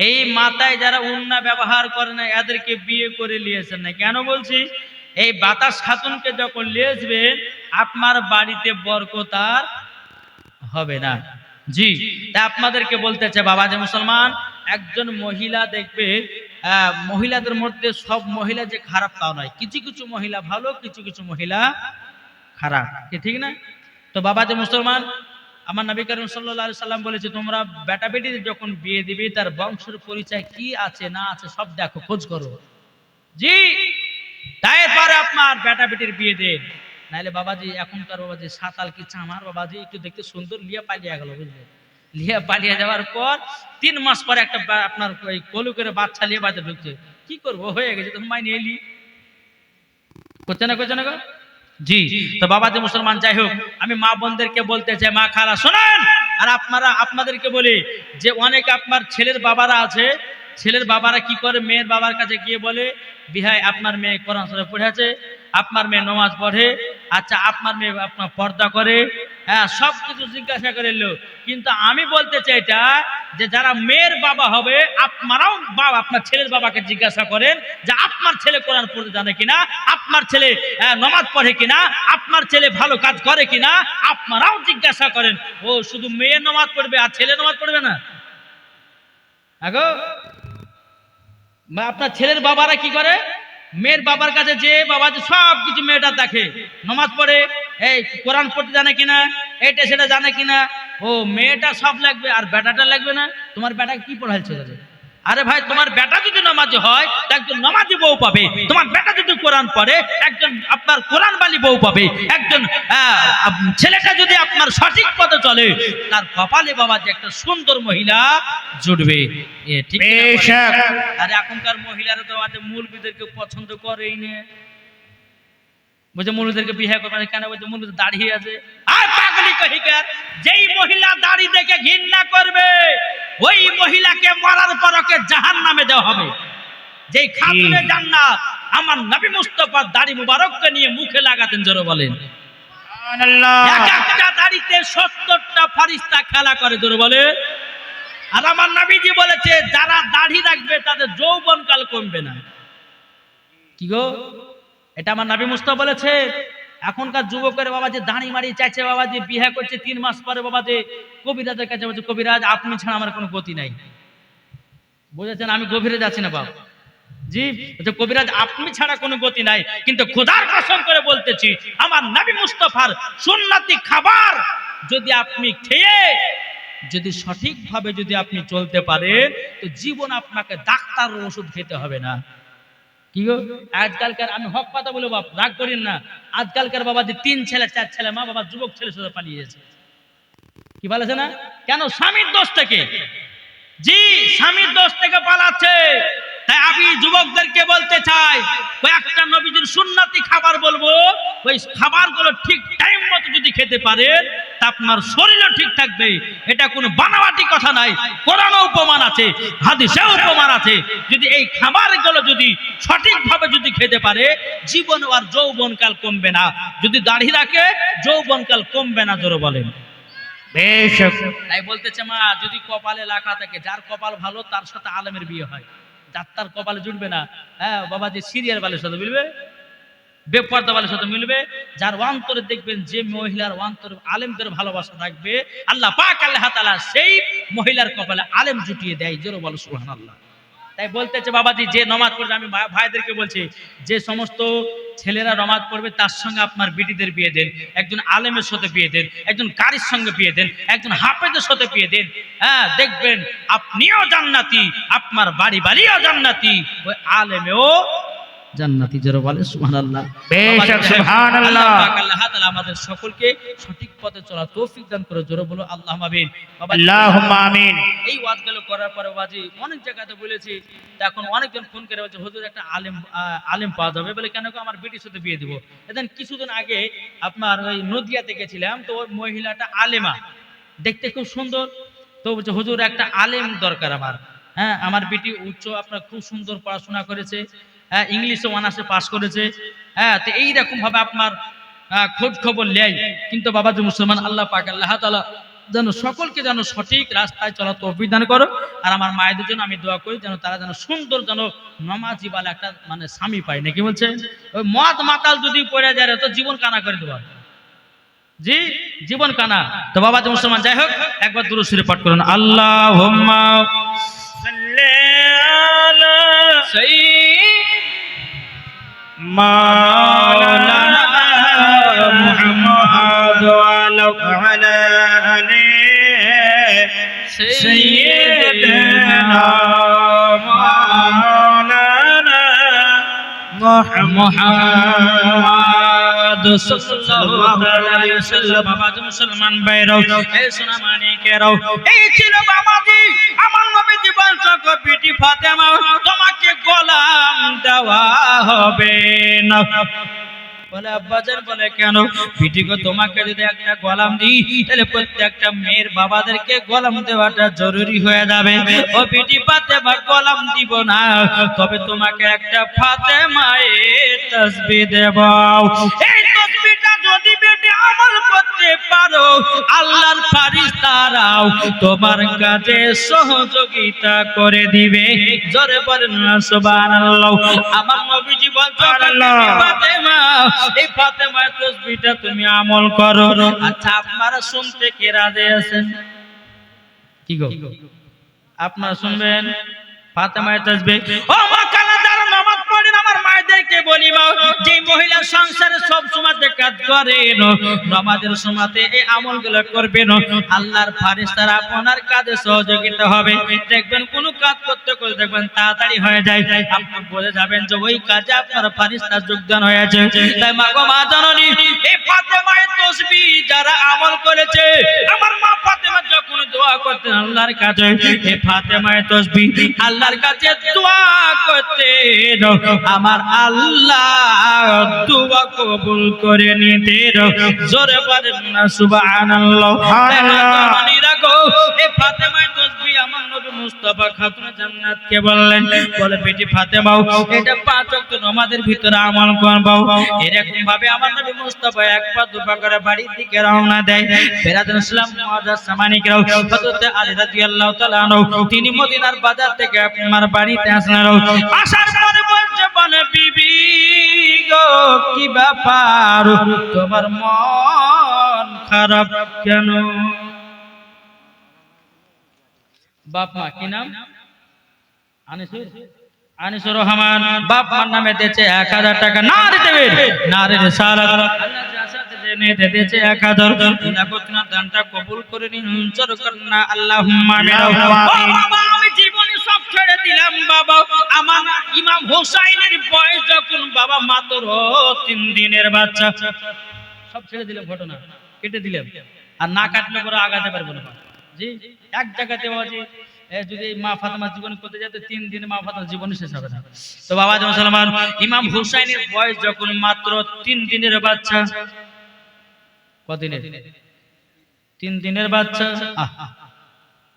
এই মাথায় যারা উন্না ব্যবহার করে না, এদেরকে বিয়ে করে নিয়েছেন না। কেন বলছি? এই বাতাস খাতুনকে যখন লিয়েছবেন, আপনার বাড়িতে বরকত আর হবে না। জি, তা আপনাদেরকে বলতে চাই বাবাজি মুসলমান, একজন মহিলা দেখবে, মহিলাদের মধ্যে সব মহিলা যে খারাপ তাও নয়, কিছু কিছু মহিলা ভালো, কিছু কিছু মহিলা খারাপ, ঠিক না? তো বাবাজি মুসলমান, আমার নবী করিম সাল্লাল্লাহু আলাইহি সাল্লাম বলেছে, তোমরা বেটা বেটিদের যখন বিয়ে দিবে, তার বংশের পরিচয় কি আছে না আছে সব দেখো, খোঁজ করো। জি, তারপরে আপনার বেটা বেটির বিয়ে দেন। নাইলে বাবাজি এখনকার বাবাজি সাতাল কি চামার বাবাজি একটু দেখতে সুন্দর, লিয়া পালিয়ে গেল, বুঝলেন? লিয়া পালিয়ে যাওয়ার পর 3 মাস পরে একটা আপনার ওই কলু করে বাচ্চা লিয়ে বাড়িতে ঢুকছে। কি করবো, হয়ে গেছে তো মাইনে এলি, করছে না করছে না গো। জি, তো বাবাজি মুসলমান, যাই হোক, আমি মা বোনদেরকে বলতে চাই, মা খালা শোনেন, আর আপনাদেরকে বলি যে অনেক আপনার ছেলের বাবারা আছে, ছেলের বাবারা কি করে, মেয়ের বাবার কাছে গিয়ে বলে বিহাই আপনার মেয়ে কোরআন শরীফ পড়ে আছে, আপনার মেয়ে নামাজ পড়ে, আচ্ছা আপনার মেয়ে আপনার পর্দা করে, হ্যাঁ, সব কিছু জিজ্ঞাসা করে এলো। কিন্তু আমি বলতে চাই এটা, যে যারা মেয়ের বাবা হবে, আপনারাও বাবা আপনার ছেলের বাবাকে জিজ্ঞাসা করেন যে আপনার ছেলে কোরআন পড়তে জানে কিনা, আপনার ছেলে নামাজ পড়ে কিনা, আপনার ছেলে ভালো কাজ করে কিনা, আপনারাও জিজ্ঞাসা করেন। ও শুধু মেয়ে নামাজ পড়বে আর ছেলে নামাজ পড়বে না? আগো, আপনার ছেলের বাবারা কি করে, মেয়ের বাবার কাছে যে বাবা যে সব কিছু মেয়েটা দেখে, নামাজ পড়ে, এই কোরআন পড়তে জানে কিনা, এটা সেটা জানে কিনা। ও মেয়েটা সব লাগবে আর বেটাটা লাগবে না? তোমার বেটা কি পড়াইছে? আরে ভাই, তোমার বেটা যদি নামাজি হয় তা একজন নামাজি বউ পাবে, তোমার বেটা যদি কোরআন পড়ে একজন আপনার কোরআন বালি বউ পাবে, একজন ছেলেটা যদি আপনার সঠিক পথে চলে তার কপালে বাবা যে একটা সুন্দর মহিলা জুটবে। ঠিক না? আর এখনকার মহিলারা তো আমাদের মুলবিদেরকে পছন্দ করেই না, বলছে মুলবিদেরকে বিয়ে করবে কেন? বলছে মুলবিদের দাড়ি আছে। আর পাগলি কহিকার, যেই মহিলা দাড়ি দেখে ঘৃণা করবে ওই মহিলাকে মরার পর ওকে জাহান্নামে দেওয়া হবে। যেই খাতুনে জান্নাত আমার নবী মুস্তাফা দাড়ি মুবারককে নিয়ে মুখে লাগাতেন, জোরে বলেন সুবহানাল্লাহ। এক একটা দাড়িতে 70টা ফেরেশতা খেলা করে, জোরে বলে। আর আমার নবীজি বলেছে যারা দাড়ি রাখবে তাদের যৌবনকাল কমবে না। কি গো, এটা আমার নবী মুস্তাফা বলেছে। এখনকার যুবকের বাবা যে দাঁড়ি মারি চাইছে, বাবা যে বিয়ে করছে 3 মাস পরে, বাবা যে কবিরাজের কাছে বলছে কবিরাজ আপনি ছাড়া আমার কোনো গতি নাই। বুঝেছেন, আমি গভীরে যাচ্ছি না বাবা জি, কবিরাজ আপনি ছাড়া কোনো গতি নাই। কিন্তু খোদার কসম করে বলতেছি, আমার নবী মুস্তাফার সুন্নতি খাবার যদি আপনি খেয়ে যদি সঠিকভাবে যদি আপনি চলতে পারেন, তো জীবন আপনাকে ডাক্তারের ওষুধ খেতে হবে না। কি গো, আজকালকার, আমি হক কথা বলে বাপ রাগ করেন না, আজকালকার বাবা যে 3 ছেলে 4 ছেলে মা বাবা যুবক ছেলের সাথে পালিয়ে গেছে। কি বলেছে না, কেন? স্বামীর দোষ থেকে। জি, স্বামীর দোষ থেকে পালাচ্ছে। তাই আমি যুবকদেরকে বলতে চাই, কয়েকটা নবীজির সুন্নতি খাবার বলবো, ওই খাবারগুলো ঠিক টাইম মতো যদি খেতে পারেন, তা আপনার শরীরও ঠিক থাকবে। এটা কোনো বানাওয়াটি কথা নাই, কোরআনে উপমান আছে, হাদিসেও উপমান আছে। যদি এই খাবারগুলো যদি সঠিকভাবে যদি খেতে পারে, জীবন আর যৌবনকাল কমবে না। যদি দাড়ি রাখে, যৌবনকাল কমবে না। জোরে বলেন। তাই বলতেছে মা, যদি কপালে লেখা থাকে, যার কপাল ভালো তার সাথে আলেমের বিয়ে হয়, যার তার কপালে জুটবে না। হ্যাঁ বাবা, যে সিরিয়াল বালের সাথে মিলবে, বেপর্দা বালের সাথে মিলবে, যার অন্তরে দেখবেন যে মহিলার অন্তরে আলেমদের ভালোবাসা থাকবে, আল্লাহ পাক আল্লাহ তাআলা সেই মহিলার কপালে আলেম জুটিয়ে দেয়। জোরে বলো সুবহানাল্লাহ। তাই বলতেছে বাবাজি, যে নামাজ পড়বে, আমি ভাইদেরকে বলছি, যে সমস্ত ছেলেরা নামাজ পড়বে তার সঙ্গে আপনার বিটিদের বিয়ে দেন, একজন আলেমের সাথে বিয়ে দেন, একজন কারির সঙ্গে বিয়ে দেন, একজন হাফেজের সাথে বিয়ে দেন। হ্যাঁ, দেখবেন আপনিও জান্নাতি, আপনার বাড়িও জান্নাতি, ওই আলেমেও জান্নাতি। যারা বলে সুবহানাল্লাহ।
বেশক সুবহানাল্লাহ।
আল্লাহ পাক আল্লাহ তাআলা আমাদের সকলকে সঠিক পথে চলার তৌফিক দান করে। জোরে বলো আল্লাহুম্মা আমিন।
আল্লাহুম্মা আমিন।
এই ওয়াজগুলো করার পরে বাজি অনেক জায়গাতে বলেছি, এখন অনেকজন ফোন করে বলছে হুজুর একটা আলেম পাওয়া যাবে বলে, কেন আমার বেটির সাথে বিয়ে দিব। এদিন কিছুদিন আগে আপনার ওই নদিয়াতে গেছিলাম, তো ওই মহিলাটা আলেমা, দেখতে খুব সুন্দর। তো বলছে হুজুর একটা আলেম দরকার আমার। হ্যাঁ, আমার বেটি উচ্চ আপনার খুব সুন্দর পড়াশোনা করেছে, হ্যাঁ ইংলিশে অনার্সে পাস করেছে। হ্যাঁ, তো এইরকম ভাবে আপনার খোঁজ খবর নেয়। কিন্তু বাবাজি মুসলমান, আল্লাহ পাক আল্লাহ তাআলা যেন সকলকে যেন সঠিক রাস্তায় চলার তৌফিক দান করো। আর আমার মায়েদের জন্য আমি দোয়া করি, যেন তারা যেন সুন্দর যেন নামাজি বালা একটা মানে স্বামী পায়। নাকি বলছে, ওই মদ মাতাল যদি পড়ে যায় তো জীবন কানা করে দেবো। জি, জীবন কানা। তো বাবাজি মুসলমান, যাই হোক, একবার দুরূদ শরীফ পাঠ করুন। আল্লাহুম্মা সাল্লি আলা
মাওলানা মুহাম্মদ ওয়া আলা আলি সাইয়্যিদিনা মাওলানা
মুহাম্মদ সাল্লাল্লাহু আলাইহি ওয়াসাল্লাম। বাবাজি মুসলমান ভাইরাও, এই সোনা মানিকেরাও, এই ছিল বাবাজি আমার নবী জীবন চক্র বিটি ফাতেমা। তোমাকে গোলাম দেওয়া হবে না। বলে আব্বাজান, বলে কেন? বিটিকে তোমাকে যদি একটা গোলাম দিই, তাহলে প্রত্যেকটা মেয়ের বাবাদেরকে গোলাম দেওয়াটা জরুরি হয়ে যাবে। ও বিটি ফাতেমা, গোলাম দিব না, তবে তোমাকে একটা ফাতেমায়ে তাসবিহ দেব। এই তাসবিহটা যদি বেটি আমল করতে পারো, আল্লাহর ফেরেশতারাও তোমার কাজে সহযোগিতা করে দিবে। জোরে বলেন না সুবহানাল্লাহ। আমার নবীজি বলছেন, ফাতেমা, এই ফাতেমার তাসবিহটা তুমি আমল করো। আচ্ছা, আপনারা শুনতে কে রাজি আছেন? কি গো, আপনারা শুনবেন ফাতেমার তাসবিহ? ও মা কালা, যারা নামাজ পড়েন, আমার মায়েদেরকে বলি, মা, যে মহিলা সংসারে সব সময়তে কাজ করেন, নামাজের সময়তে এই আমলগুলো করবেন, আল্লাহর ফেরেশতারা আপনার কাজে সহযোগিতা হবে। দেখবেন কোন কাজ করতে করতে দেখবেন তাড়াতাড়ি হয়ে যায়, আপনি বলে যাবেন যে ওই কাজে আপনার ফেরেশতা যোগদান হয়েছে। তাই মা গো, মা জননী, এই ফাতেমার তাসবিহ যারা আমল করেছে, আমার মা ফাতেমা যখন দোয়া করতেন আল্লাহর কাছে, এই ফাতেমার তাসবিহ আল্লাহর কাছে দোয়া করতেন, আমার আল্লাহ দোয়া কবুল করে নিতেন। জোরে বলেন না সুবহানাল্লাহ। এই ফাতেমার তাসবিহ আমার নবী মুস্তাফা খাতুন জান্নাতকে বললেন, বলে বেটি ফাতেমাও, এটা 5 ওয়াক্ত নামাজের ভিতরে আমল করবা। এরকম ভাবে আমার নবী মুস্তাফা এক পা দুপা করে বাড়ির দিকে রওনা দেয়। বেরাদুল ইসলাম মুআজ্জাজ সামানিকরাও, হযরত আলী রাদিয়াল্লাহু তাআলা আনহু, তিনি মদিনার বাজার থেকে আপনার বাড়িতে আসলেন। আসার পরে বলছে, বলে বিবি গো কি ব্যাপার তোমার মন খারাপ কেন? বাপ মা কি নাম? আনিসুর রহমান। বাপ মার নামে দিয়েছে 1000 টাকা। না দেবে না রে সালাত। আল্লাহ জাসাতে জেনে দিয়েছে 1000। আল্লাহ কোতনা দানটা কবুল করে নিন। উঞ্চর করনা আল্লাহুম্মা আমিন। বাবা আমি জীবনে সব ছেড়ে দিলাম বাবা। আমার ইমাম হোসাইনের বয়স যখন বাবা মাত্র 3 দিনের বাচ্চা, সব ছেড়ে দিলাম, ঘটনা কেটে দিলাম। আর না কাটলে পরে আগাতে পারবো না জি। এক জায়গাতে বাবাজি যদি মা ফাতেমা জীবন করতে যেত 3 দিনে মা ফাতেমা জীবন শেষ হবে না। তো বাবা মুসলমান ইমাম হুসাইনের বয়স যখন মাত্র 3 দিনের বাচ্চা, কদিনের? 3 দিনের বাচ্চা।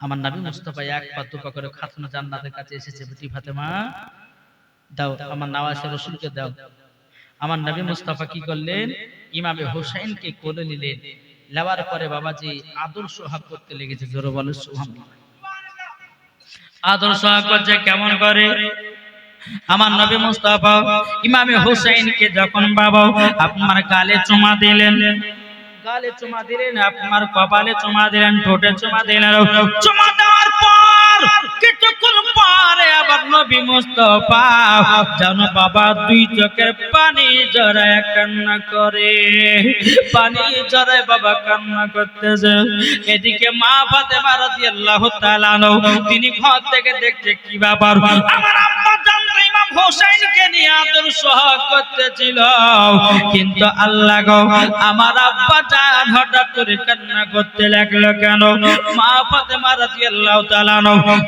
আমার নবী মুস্তাফা এক পা দুপা করে খাতুনে জান্নাতের কাছে এসেছে, বেটি ফাতেমা দাও আমার নওয়াজে রাসূলকে দাও। আমার নবী মুস্তাফা কি করলেন? ইমামে হুসাইনকে কোলে নিলেন। নেওয়ার পরে বাবাজি আদর সোহাগ করতে লেগেছে। জোরে বলে সুবহানাল্লাহ। আদর সোহাগ করছে কেমন করে? আমার নবী মুস্তাফা ইমামে হুসাইনকে যখন বাবা আপনার গালে চুমা দিলেন, গালে চুমা দিলেন, আপনার কপালে চুমা দিলেন, ঠোঁটে চুমা দিলেন, চুমা দেওয়ার পর কিছুক্ষণ পরে আবার নবী মুস্তাফা জানো বাবা 2 চোখের পানি জড়ায় কান্না করে, পানি জড়ায় বাবা কান্না করতেছে। এদিকে মা ফাতেমা রাদিয়াল্লাহু তাআলা তিনি ঘর থেকে দেখছে কি ব্যাপার, আমার আব্বা জানতো ইমাম হোসেনকে নিয়ে আদর সোহাগ করতেছিল, কিন্তু আল্লাহ গো আমার আব্বা জান হঠাৎ করে কান্না করতে লাগলো কেন? মা ফাতেমা রাদিয়াল্লাহু তাআলা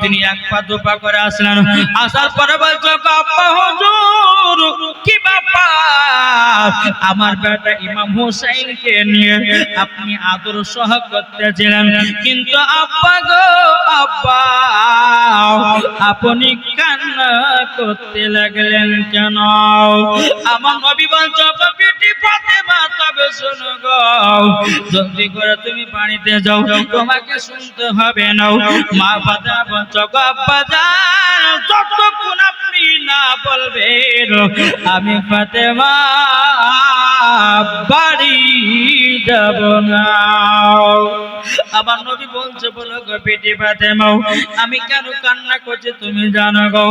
তিনি এক পা দুপা করে আসলেন। আসার পরে বলছো আব্বা হুজুর কি ব্যাপার? আমার বেটা ইমাম হোসেনকে নিয়ে আপনি আদর সোহাগ করতেছিলেন, কিন্তু আব্বা গো আব্বা আপনি কান্না করতে লাগলেন কেন? আমার নবী বলছো বেটি ফাতেমা তবে শোনো গো, জলদি করে তুমি পানিতে যাও, তোমাকে শুনতে হবে না। মা ফাতেমা বলছো আব্বা জান যতক্ষণ আপনি না বলবেন আমি ফাতেমা বাড়ি যাব না। আমার নবী বলছে বলো গো বেটি ফাতেমা আমি কেন কান্না করছি তুমি জানো গো?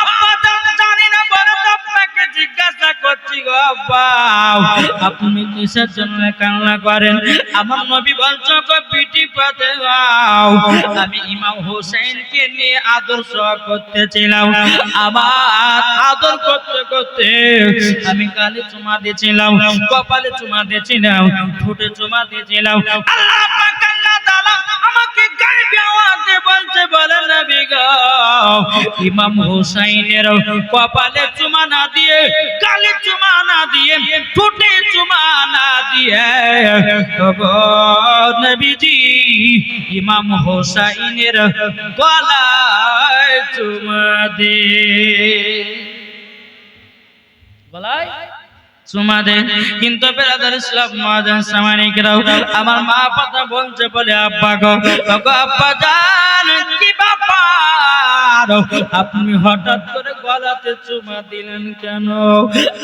আব্বা জানি না, বলো তো আপনাকে জিজ্ঞাসা করছি গো আব্বা আপনি কিসের জন্য কান্না করেন? আমার নবী বলছে গো বেটি ফাতেমা আমি ইমাম হোসেনকে নিয়ে আদর সোহাগ করতেছিলাম, আমার আদর করতে করতে আমি গালে চুমা দিয়েছিলাম, কপালে চুমা দিয়েছিলাম, ঠোঁটে চুমা দিয়েছিলাম। আল্লাহ পাক আল্লাহ তাআলা আমাকে গায়বী আওয়াজে বলছে বলে নবী গো ইমাম হোসেনের কপালে চুমা না দিয়ে, গালে চুমা না দিয়ে, ঠোঁটে চুমা না দিয়ে গো নবীজি ইমাম হোসেনের গলায় চুমা দে, গলায় চুমা দে। কিন্তু বেরাদার ইসলাম মুআজ্জিন সামানিকরাও আমার মা ফাতেমা বলছে বলে আব্বা গো আব্বা জান কি ব্যাপার আপনি হঠাৎ করে গলাতে চুমা দিলেন কেন?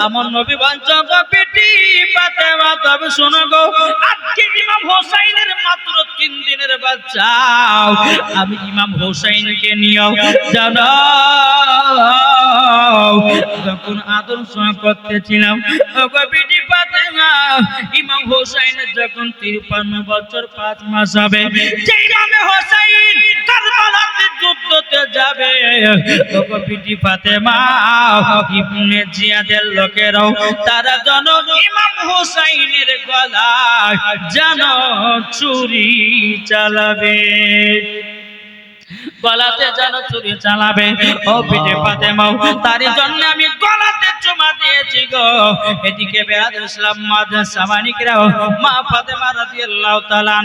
আমার নবী বলছে গো বেটি ফাতেমা তবে শোনো গো আজকে ইমাম হোসেনের মাত্র 3 দিনের বাচ্চা, আমি ইমাম হোসেনকে নিয়ে জানো যখন আদর সোহাগ করতেছিলাম ওগো বেটি ফাতেমা ইমাম হোসেনের যখন 53 বছর 5 মাস হবে, যে ইমাম হোসেন কারবালাতে যুদ্ধতে যাবে ওগো বেটি ফাতেমা ইবনে জিয়াদের লোকেরাও তারা যেন ইমাম হোসেনের গলায় যেন ছুরি চালাবে, গলাতে যেন ছুরি চালাবে। ও বেটি ফাতেমা তারই জন্য আমি গলাতে চুমা দিয়েছি গো। এদিকে বেরাদার ইসলাম মুআজ্জিন সামানিকরা মা ফাতেমা রাদিয়াল্লাহু তাআলা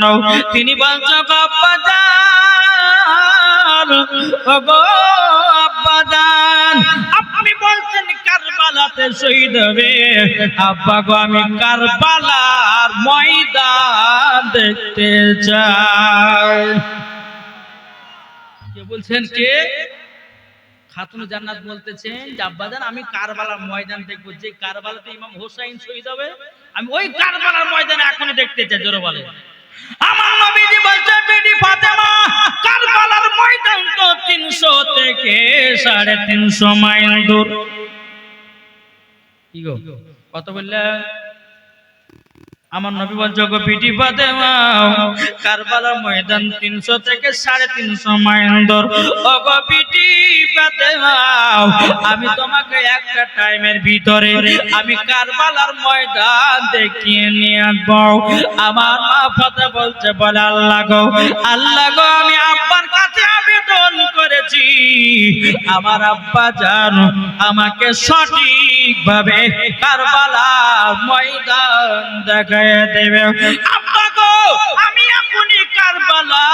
তিনি বলছো আব্বা জান ওগো আব্বা জান আপনি বলছেন কারবালাতে শহীদ হবে, আব্বা গো আমি কারবালার ময়দান দেখতে চাই। কে বলছেন কে? খাতুন জান্নাত বলতেছেন যে আব্বাজান আমি কারবালার ময়দান দেখবো, যে কারবালাতে ইমাম হোসাইন শহীদ হবে আমি ওই কারবালার ময়দানে এখনই দেখতে চাই। জোরে বলে। আমার নবীজি বলছে বিবি ফাতেমা কারবালার ময়দান তো 300 থেকে 350 মাইল দূর। কি গো কত বললে? আমার নবী বলছে গো বিবি ফাতেমা কারবালার ময়দান 300 থেকে 350 মাইল দূর। ও গো বিবি ফাতেমা আমি তোমাকে একটা টাইমের ভিতরে আমি কারবালার ময়দান দেখিয়ে নিয়ে আসবো। আমার মা ফাতেমা বলছে বলে আল্লাহ গো আমি আব্বার কাছে আবেদন করেছি আমার আব্বা জান আমাকে সঠিকভাবে কারবালার ময়দান দেখায় দেবে। আব্বা গো আমি এখনই কারবালা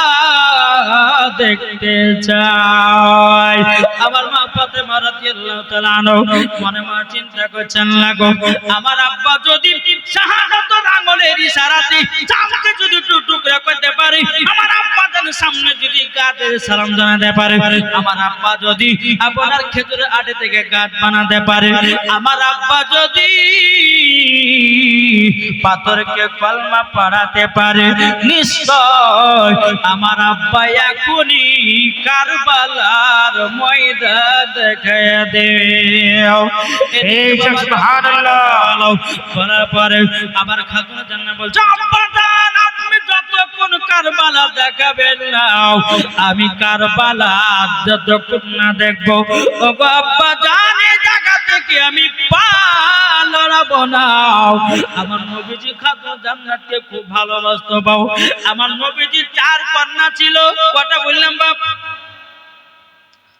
দেখতে চাই। আমার মা ফাতেমা রাদিয়াল্লাহু তাআলা মনে মনে চিন্তা করছেন লাগো আমার আব্বা যদি শাহাদাতের আঙ্গুলের ইশারাতে চামকে যদি টুকরা করতে পারে, আমার আব্বা যেন সামনে যদি গাদের সালাম জানাতে পারে, আমার আব্বা যদি আপনার খেজুরের আটে থেকে গাদ বানাতে পারে, আমার আব্বা যদি পাথরকে কলমা পড়াতে পারে, নিশ্চয় আমার আব্বা এখনই কারবালার ময়দান দেখায় দেবে। সুবহানাল্লাহ। বলার পরে আবার খাতুন জান্নাত বলছে আব্বা জান আপনি যতক্ষণ কারবালা দেখাবেন না আমি কারবালা যতক্ষণ না দেখবো ওগো আব্বা জান এই জায়গা থেকে আমি পা লড়াবো না। আমার নবীজি খাতুন জান্নাতকে খুব ভালোবাসতো বাবু। আমার নবীজি 4 কন্যা ছিল। কটা বললাম বাপ?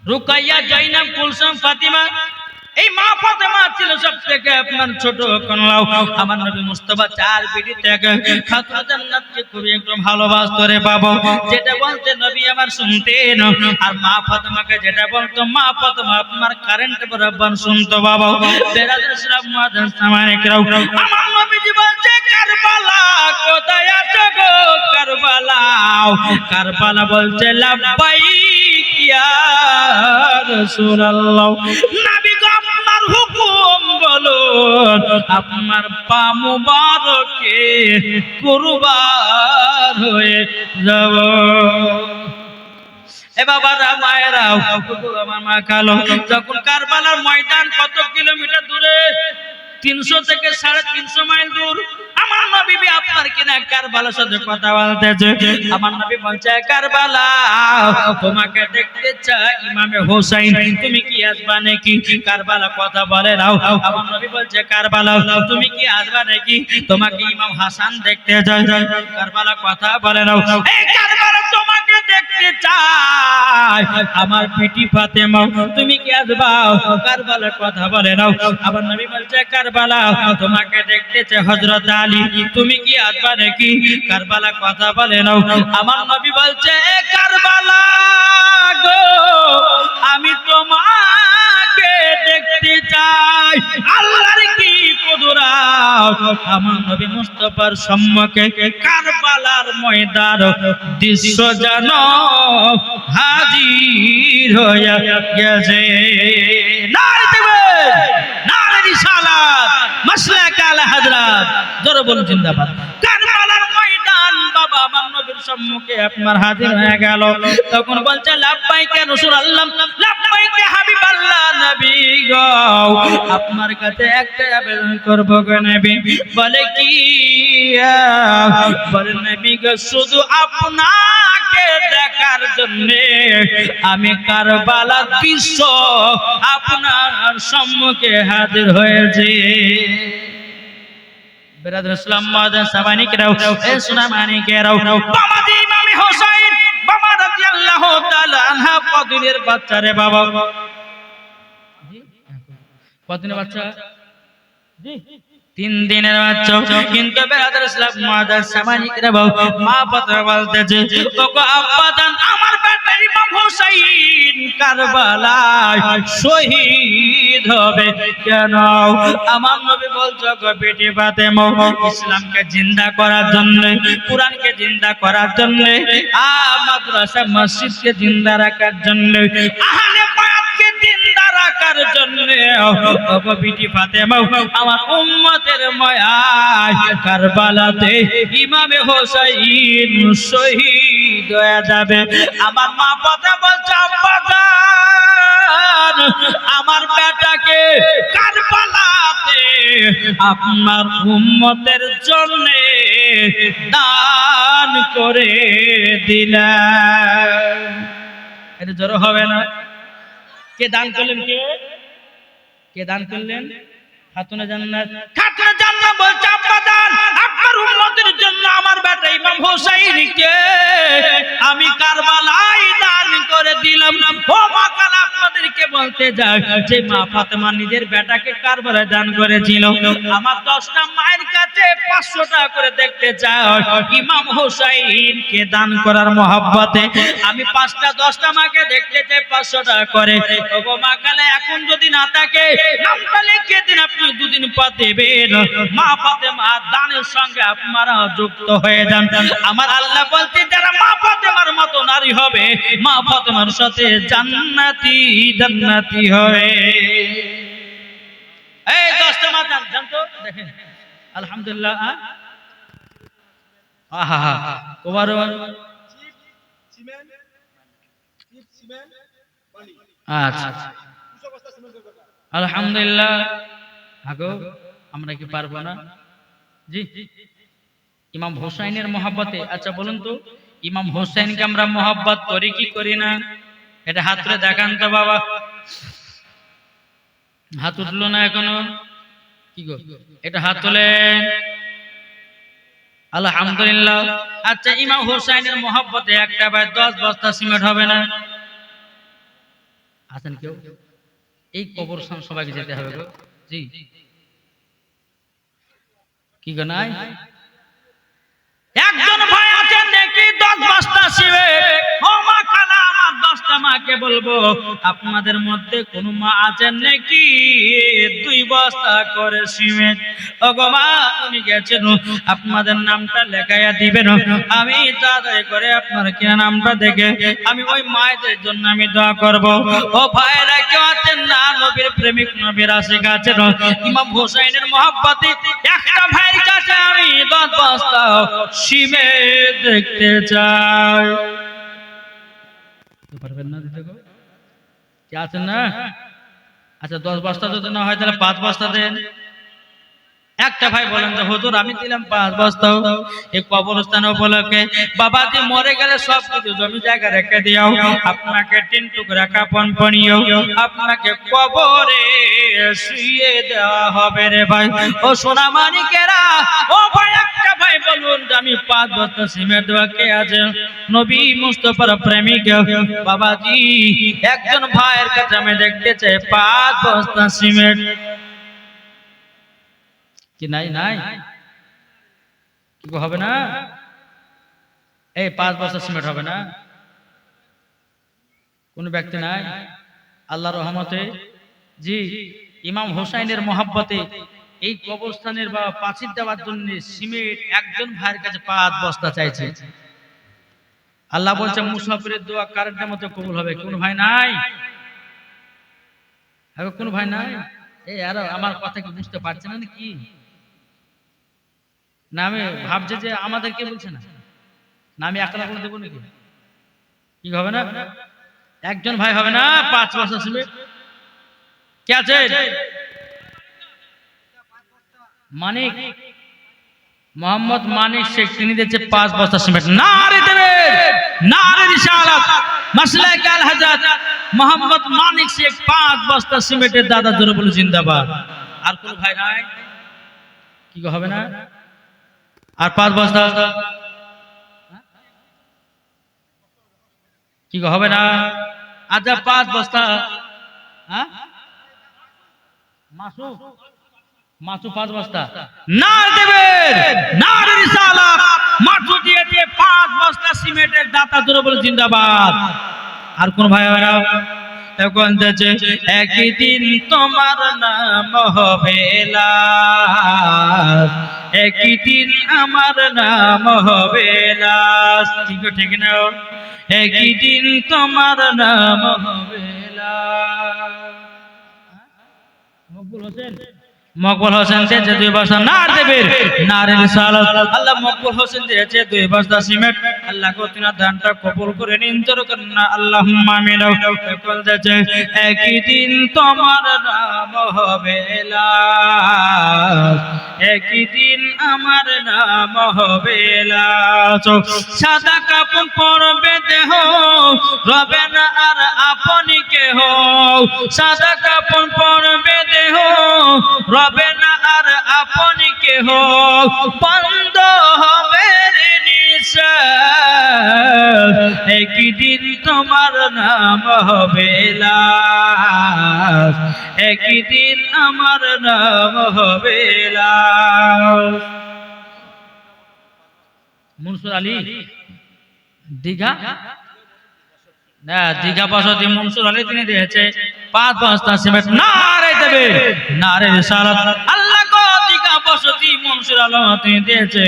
রুকাইয়া, জাইনাব, কুলসুম, ফাতিমা। এই মা ফাতেমা ছিল সবথেকে আপনার ছোট কন্যা। আমার নবী মুস্তাফা 4 বিবি থেকে খাতুন জান্নাতকে খুব একদম ভালোবাসতো রে বাবা। যেটা বলতে নবী আমার শুনতেন, আর মা ফাতেমাকে যেটা বলতো মা ফাতেমা আপনার কারেন্ট বরাবর শুনতো বাবা। বেরাদর ইসলাম মুআজ্জিন সামানিকরাও আমার নবীজি বলছে কারবালা কোথায় আছো গো কারবালা? কারবালা বলছে লাব্বাইক ইয়া রাসূলুল্লাহ। নবী গো আপনার হুকুম বলুন, আপনার পা মুবারকে কুরবান হয়ে যাব। এ বাবারা মায়েরাও আমার মা কালো যখন কারবালার ময়দান কত কিলোমিটার দূরে? 300 থেকে 350 মাইল দূর। আমার নবী আপনার কিনা কারবালার সাথে কথা বলতেছে। আমার নবী বলছে কারবালা তোমাকে দেখতে চাই ইমামে হোসাইন, তুমি কি আসবা নাকি? কারবালা কথা বলে নাও। আমার নবী বলছে কারবালা তুমি কি আসবা নাকি? তোমাকে ইমাম হাসান দেখতে চাই। কারবালা কথা বলে নাও। এই কারবালা তোমাকে দেখতে চাই আমার বিটি ফাতেমা, তুমি কি আসবা? কারবালা কথা বলে নাও। আমার নবী বলছে কারবালা তোমাকে দেখতে চাই হযরত আলী, তুমি কি আসবা নাকি? কারবালা কথা বলে নাও। আমার নবী বলছে কারবালা গো আমি তোমাকে দেখতে চাই। আল্লাহর কি কুদরত! আমার নবী মুস্তাফার সম্মুখে কারবালার ময়দান দৃশ্য যেন হাজির হয়ে গেছে। নারে তাকবীর, নারে রিসালাত, মাসলাক আলা হযরত। জোরে বলুন জিন্দাবাদ। কারবালার ময়দান বাবা আমার নবীর সম্মুখে আপনার হাজির হয়ে গেল। তখন বলছে লাব্বাইকা রাসূলুল্লাহ, লাব্বাইকা হাবিবাল্লাহ নবী গো আপনার কাছে একটা আবেদন করব গো নবী। বলে কি? বলে নবী গো শুধু আপনাকে দেখার জন্য আমি কারবালার দৃশ্য আপনার সম্মুখে হাজির হয়েছি। বেরাদর ইসলাম মুআজ্জিন সামানিকরাও এ সুনামানিকেরাও বাবাজি ইমামে হোসেন বাবা রাদিয়াল্লাহু তাআলা আনহা কদিনের বাচ্চা রে বাবা? জি কদিনের বাচ্চা? জি 3 দিনের বাচ্চা। কিন্তু বেরাদর ইসলাম মুআজ্জিন সামানিকরাও মা ফাতেমা বলতেছে ওগো আব্বা জান আমার বেটা ইমাম হোসেন কারবালায় শহীদ হবে কেন? আমার নবী বলছে গো বেটি ফাতেমা ইসলামকে জিন্দা করার জন্য, কুরআনকে জিন্দা করার জন্য, মাদ্রাসা মসজিদকে জিন্দা রাখার জন্য, আহলে বায়াতকে রে ওগো বিটি ফাতেমা আমার উম্মতের মায়ায় কারবালাতে ইমামে হোসেন শহীদ হয়ে যাবে। আমার মা ফাতেমা বলছে আব্বা জান আমার বেটাকে কারবালাতে আপনার উম্মতের জন্য দান করে দিলেন। এটা জোরে হবে না? কে দান করলেন? কে দান করলেন? খাতুনে জান্নাত। খাতুনে জান্নাত বলছে আব্বা জান আপনার উম্মতের জন্য আমার বেটা ইমাম হোসেনকে আমি কারবালায় দান করে দিলাম। ও মা কাল আপনাদেরকে বলতে যাই যে মা ফাতেমা নিজের বেটাকে কারবালায় দান করেছিল। আমার 10টা মায়ের কাছে 500 টাকা করে দেখতে চাই ইমাম হোসেনকে দান করার মহব্বতে। আমি 5টা 10টা মাকে দেখতে চাই 500 টাকা করে। ওগো মা কালে এখন যদি না থাকে নামটা লিখে দিন, আপনি 2 দিন পর দেবেন। মা ফাতেমা দানের সঙ্গে আপনারা যুক্ত হয়ে যান। আমার আল্লাহ বলতে যারা মা ফাতেমার মতো নারী হবে মা ফাতেমার সাথে জান্নাতি জান্নাতি হবে। এই 10টা মা জান তো দেখেন আলহামদুলিল্লাহ। আহা ওবার আচ্ছা আলহামদুলিল্লাহ। আগো আমরা কি পারবো না? জি ইমাম হোসেনের মহব্বতে। আচ্ছা বলুন তো ইমাম হোসেনকে আমরা মহব্বত করি কি করি না? এটা হাত তুলে দেখান তো বাবা। হাত উঠলো না এখনো? কি গো এটা হাত তোলেন। আলহামদুলিল্লাহ। আচ্ছা ইমাম হোসেনের মহব্বতে একটা ভাই 10 বস্তা সিমেন্ট হবে না? আছেন কেউ? এই কবরস্থান সবাইকে যেতে হবে গো। জি কি গো নাই? একজন ভাই আছেন নাকি 10 বস্তা সিমেন্ট? ও মা কালা আমার 10টা মাকে বলবো আপনাদের মধ্যে কোন মা আছেন নাকি 2 বস্তা করে সিমেন্ট? ওগো মা উনি গেছেন আপনাদের নামটা লেখাইয়া দিবেন। আমি তাড়াতাড়ি করে আপনার কিনা নামটা দেখে আমি ওই মায়েদের জন্য আমি দোয়া করব। ও ভাইরা কেউ আছেন না নবীর প্রেমিক নবীর আশিক আছেন ইমাম হোসেনের মহব্বতে একটা ভাইয়ের কাছে আমি 10 বস্তা সিমেন্ট দেখতে চাই। পারবেন না দিতে গো? কি আছেন না? আচ্ছা 10 বস্তা যদি না হয় তাহলে 5 বস্তা দেন। একটা ভাই বলেন যে হুজুর আমি দিলাম 5 বস্তা এই কবরস্থান উপলক্ষে। বাবাজি মরে গেলে সব কিছু জমি জায়গা রেখে দিও, আপনাকে 3 টুকরা কাপন পরিও, আপনাকে কবরে শুইয়ে দেওয়া হবে রে ভাই। ও সোনা মানিকেরা ও ভাই একটা ভাই বলুন যে আমি 5 বস্তা সিমেন্ট দেওয়া কে আছে? নবী মুস্তাফার প্রেমিক বাবাজি একজন ভাইয়ের কাছে আমি দেখতে চাই 5 বস্তা সিমেন্ট। কি নাই? নাই কি হবে না? এই 5 বস্তা সিমেন্ট হবে না? কোন ব্যক্তি নাই? আল্লাহর রহমতে জি ইমাম হোসেনের মহব্বতে এই কবরস্থানের বা পাঁচিল দেওয়ার জন্য সিমেন্ট একজন ভাইয়ের কাছে 5 বস্তা চাইছে। আল্লাহ বলছে মুসাফিরের দোয়া কারেন্টের মতো কবুল হবে। কোন ভাই নাই? কোন ভাই নাই? এই আর আমার কথা কি বুঝতে পারছেন না কি? না আমি ভাবছে যে আমাদেরকে বলছে না, না আমি একলা বলে দেবো নাকি? কি হবে না? একজন ভাই হবে না 5 বস্তা সিমেন্ট? কে আছে? মানিক মোহাম্মদ মানিক শেখ তিনি দিচ্ছে 5 বস্তা সিমেন্ট। নারে দেবে নারে রিসালাত মাসলাক আল হযরত মোহাম্মদ মানিক শেখ 5 বস্তা সিমেন্টের দাদা জোরে বলে জিন্দাবাদ। আর কোন ভাই নাই? কি হবে না? আর 5 বস্তা কি হবে না? আচ্ছা 5 বস্তা হ্যাঁ মাসু মাসু 5 বস্তা না দেবে নারে রিসালাত মাসু দিয়ে 5 বস্তা সিমেন্টের দাতা জোরে বলে জিন্দাবাদ। আর কোন ভাই হবে না? এখন যাচ্ছে একদিন তোমার নাম হবে লাশ, একদিন আমার নাম হবে লাশ। ঠিক না? একদিন তোমার নাম হবে লাশ। মকবুল হোসেন দিয়েছে 2 বস্তা নার দেবের নারের সালাত আল্লাহ মকবুল হোসেন দিয়েছে 2 বস্তা সিমেন্ট আল্লাহ গো তিনা দানটা কবুল করে নিন জোর করেন না আল্লাহুম্মা আমিন কল দিয়েছে একই দিন তোমার নাম হবে লাশ একই দিন আমার নাম হবে লাশ সাদা কাপড় পরবে দেহ রবে না আর আপনি কেহ সাদা কাপড় পরবে দেহ রবে না আর আপনি কেহ বন্ধ হবে নিঃশ্বাস একই দিন তোমার নাম হবে লাশ একই দিন আমার নাম হবে লাশ মনসুর আলী দীঘা না দীঘা বসতি মনসুর আলী তিনি দিয়েছে 5 বস্তা সিমেন্ট নারে দেবে নারে সালাত আল্লাহ গো দীঘা বসতি মনসুর আলী তিনি দিয়েছে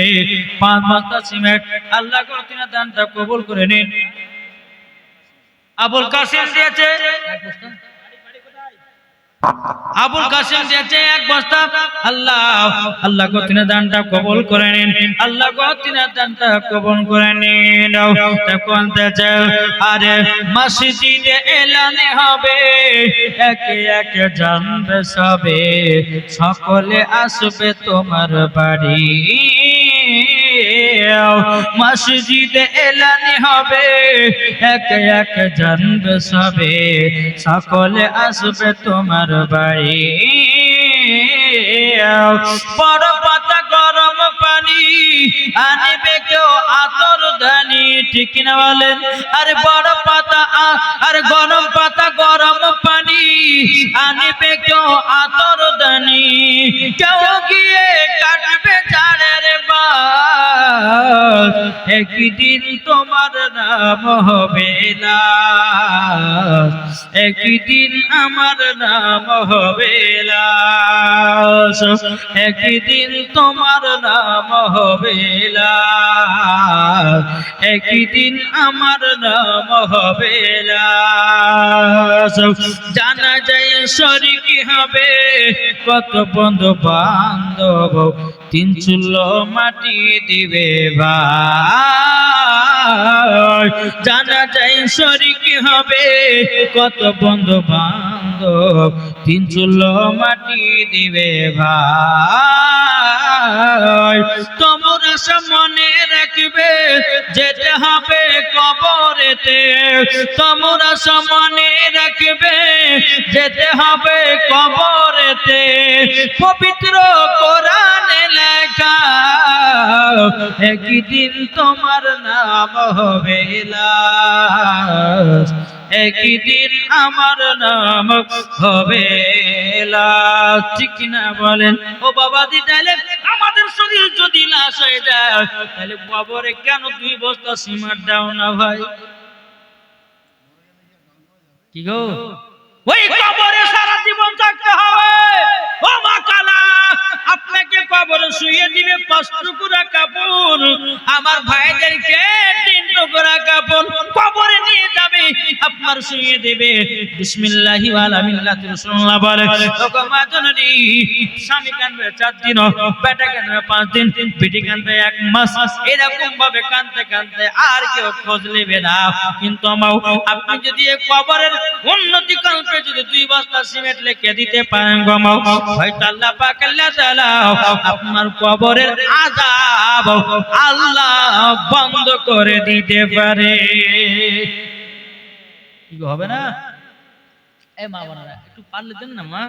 5 বস্তা সিমেন্ট আল্লাহ গো তিনি দানটা কবুল করে নিন আবুল কাসিম দিয়েছে আবুল কাসিম দিয়েছে 1 বস্তা আল্লাহ গো তিনি দানটা কবুল করে নিন আল্লাহ গো তিনি দানটা কবুল করে নিন তখন দিয়েছে আরে মসজিদে এলানে হবে একে একে জানবে সবে সকলে আসবে তোমার বাড়ি মসজিদে এলানি হবে একে একে জানবে সবে সকলে আসবে তোমার বাড়ি বড় পাতা গরম পানি আনিবে কেউ আতর দানি ঠিক না বলেন আরে বড় পাতা আরে গরম পাতা গরম পানি আনিবে কেউ আতর দানি কেউ গিয়ে কাটবে ঝাড়ের বাস একই দিন তোমার নাম হবে লাশ একই দিন আমার নাম হবে লাশ একই দিন তোমার নাম হবে লাশ একই দিন আমার নাম হবে লাশ জানা যায় শরীকি হবে কত বন্ধু বান্ধব 3 চুলো মাটি দিবে ভাই জানা যায় শরীকি হবে কত বন্ধু বান্ধব 3 চুলো মাটি দিবে ভাই তোমরা মনে রাখবে যেতে হবে কবরেতে তোমরা মনে রাখবে যেতে হবে কবরেতে পবিত্র কোরআনে লেখা একই দিন তোমার নাম হবে লাশ একই দিন আমার নাম হবে লাশ ঠিক না বলেন ও বাবা দি তাহলে আমাদের শরীর যদি লাশ হয়ে যায় তাহলে কবরে কেন 2 বস্তা সিমেন্ট দাও না ভাই কি গো ওই কবরে সারা জীবন থাকতে হবে ও মা কালা আপনাকে কবরে শুইয়ে দিবে 5 টুকরা কাপড় আমার ভাইদেরকে 3 টুকরা কাপড় কবরে নিয়ে যাবে আপনার শুইয়ে দেবে বিসমিল্লাহি ওয়ালা মিল্লাতি রাসূলুল্লাহ বলে ওগো মা জননী স্বামী কাঁদবে 4 দিন বেটা কাঁদবে 5 দিন বিটি কাঁদবে 1 মাস এরকম ভাবে কাঁদতে কাঁদতে আর কেউ খোঁজ নেবে না কিন্তু আপনি যদি এই কবরের উন্নতি কল্পে যদি 2 বস্তা সিমেন্ট লিখে দিতে পারেন গো মাও হয়তো আল্লাহ পাক আল্লাহ তাআলা আপনার কবরের আযাব আল্লাহ বন্ধ করে দিতে পারে কি হবে না এই মা বোনেরা একটু পারলে দেন না মা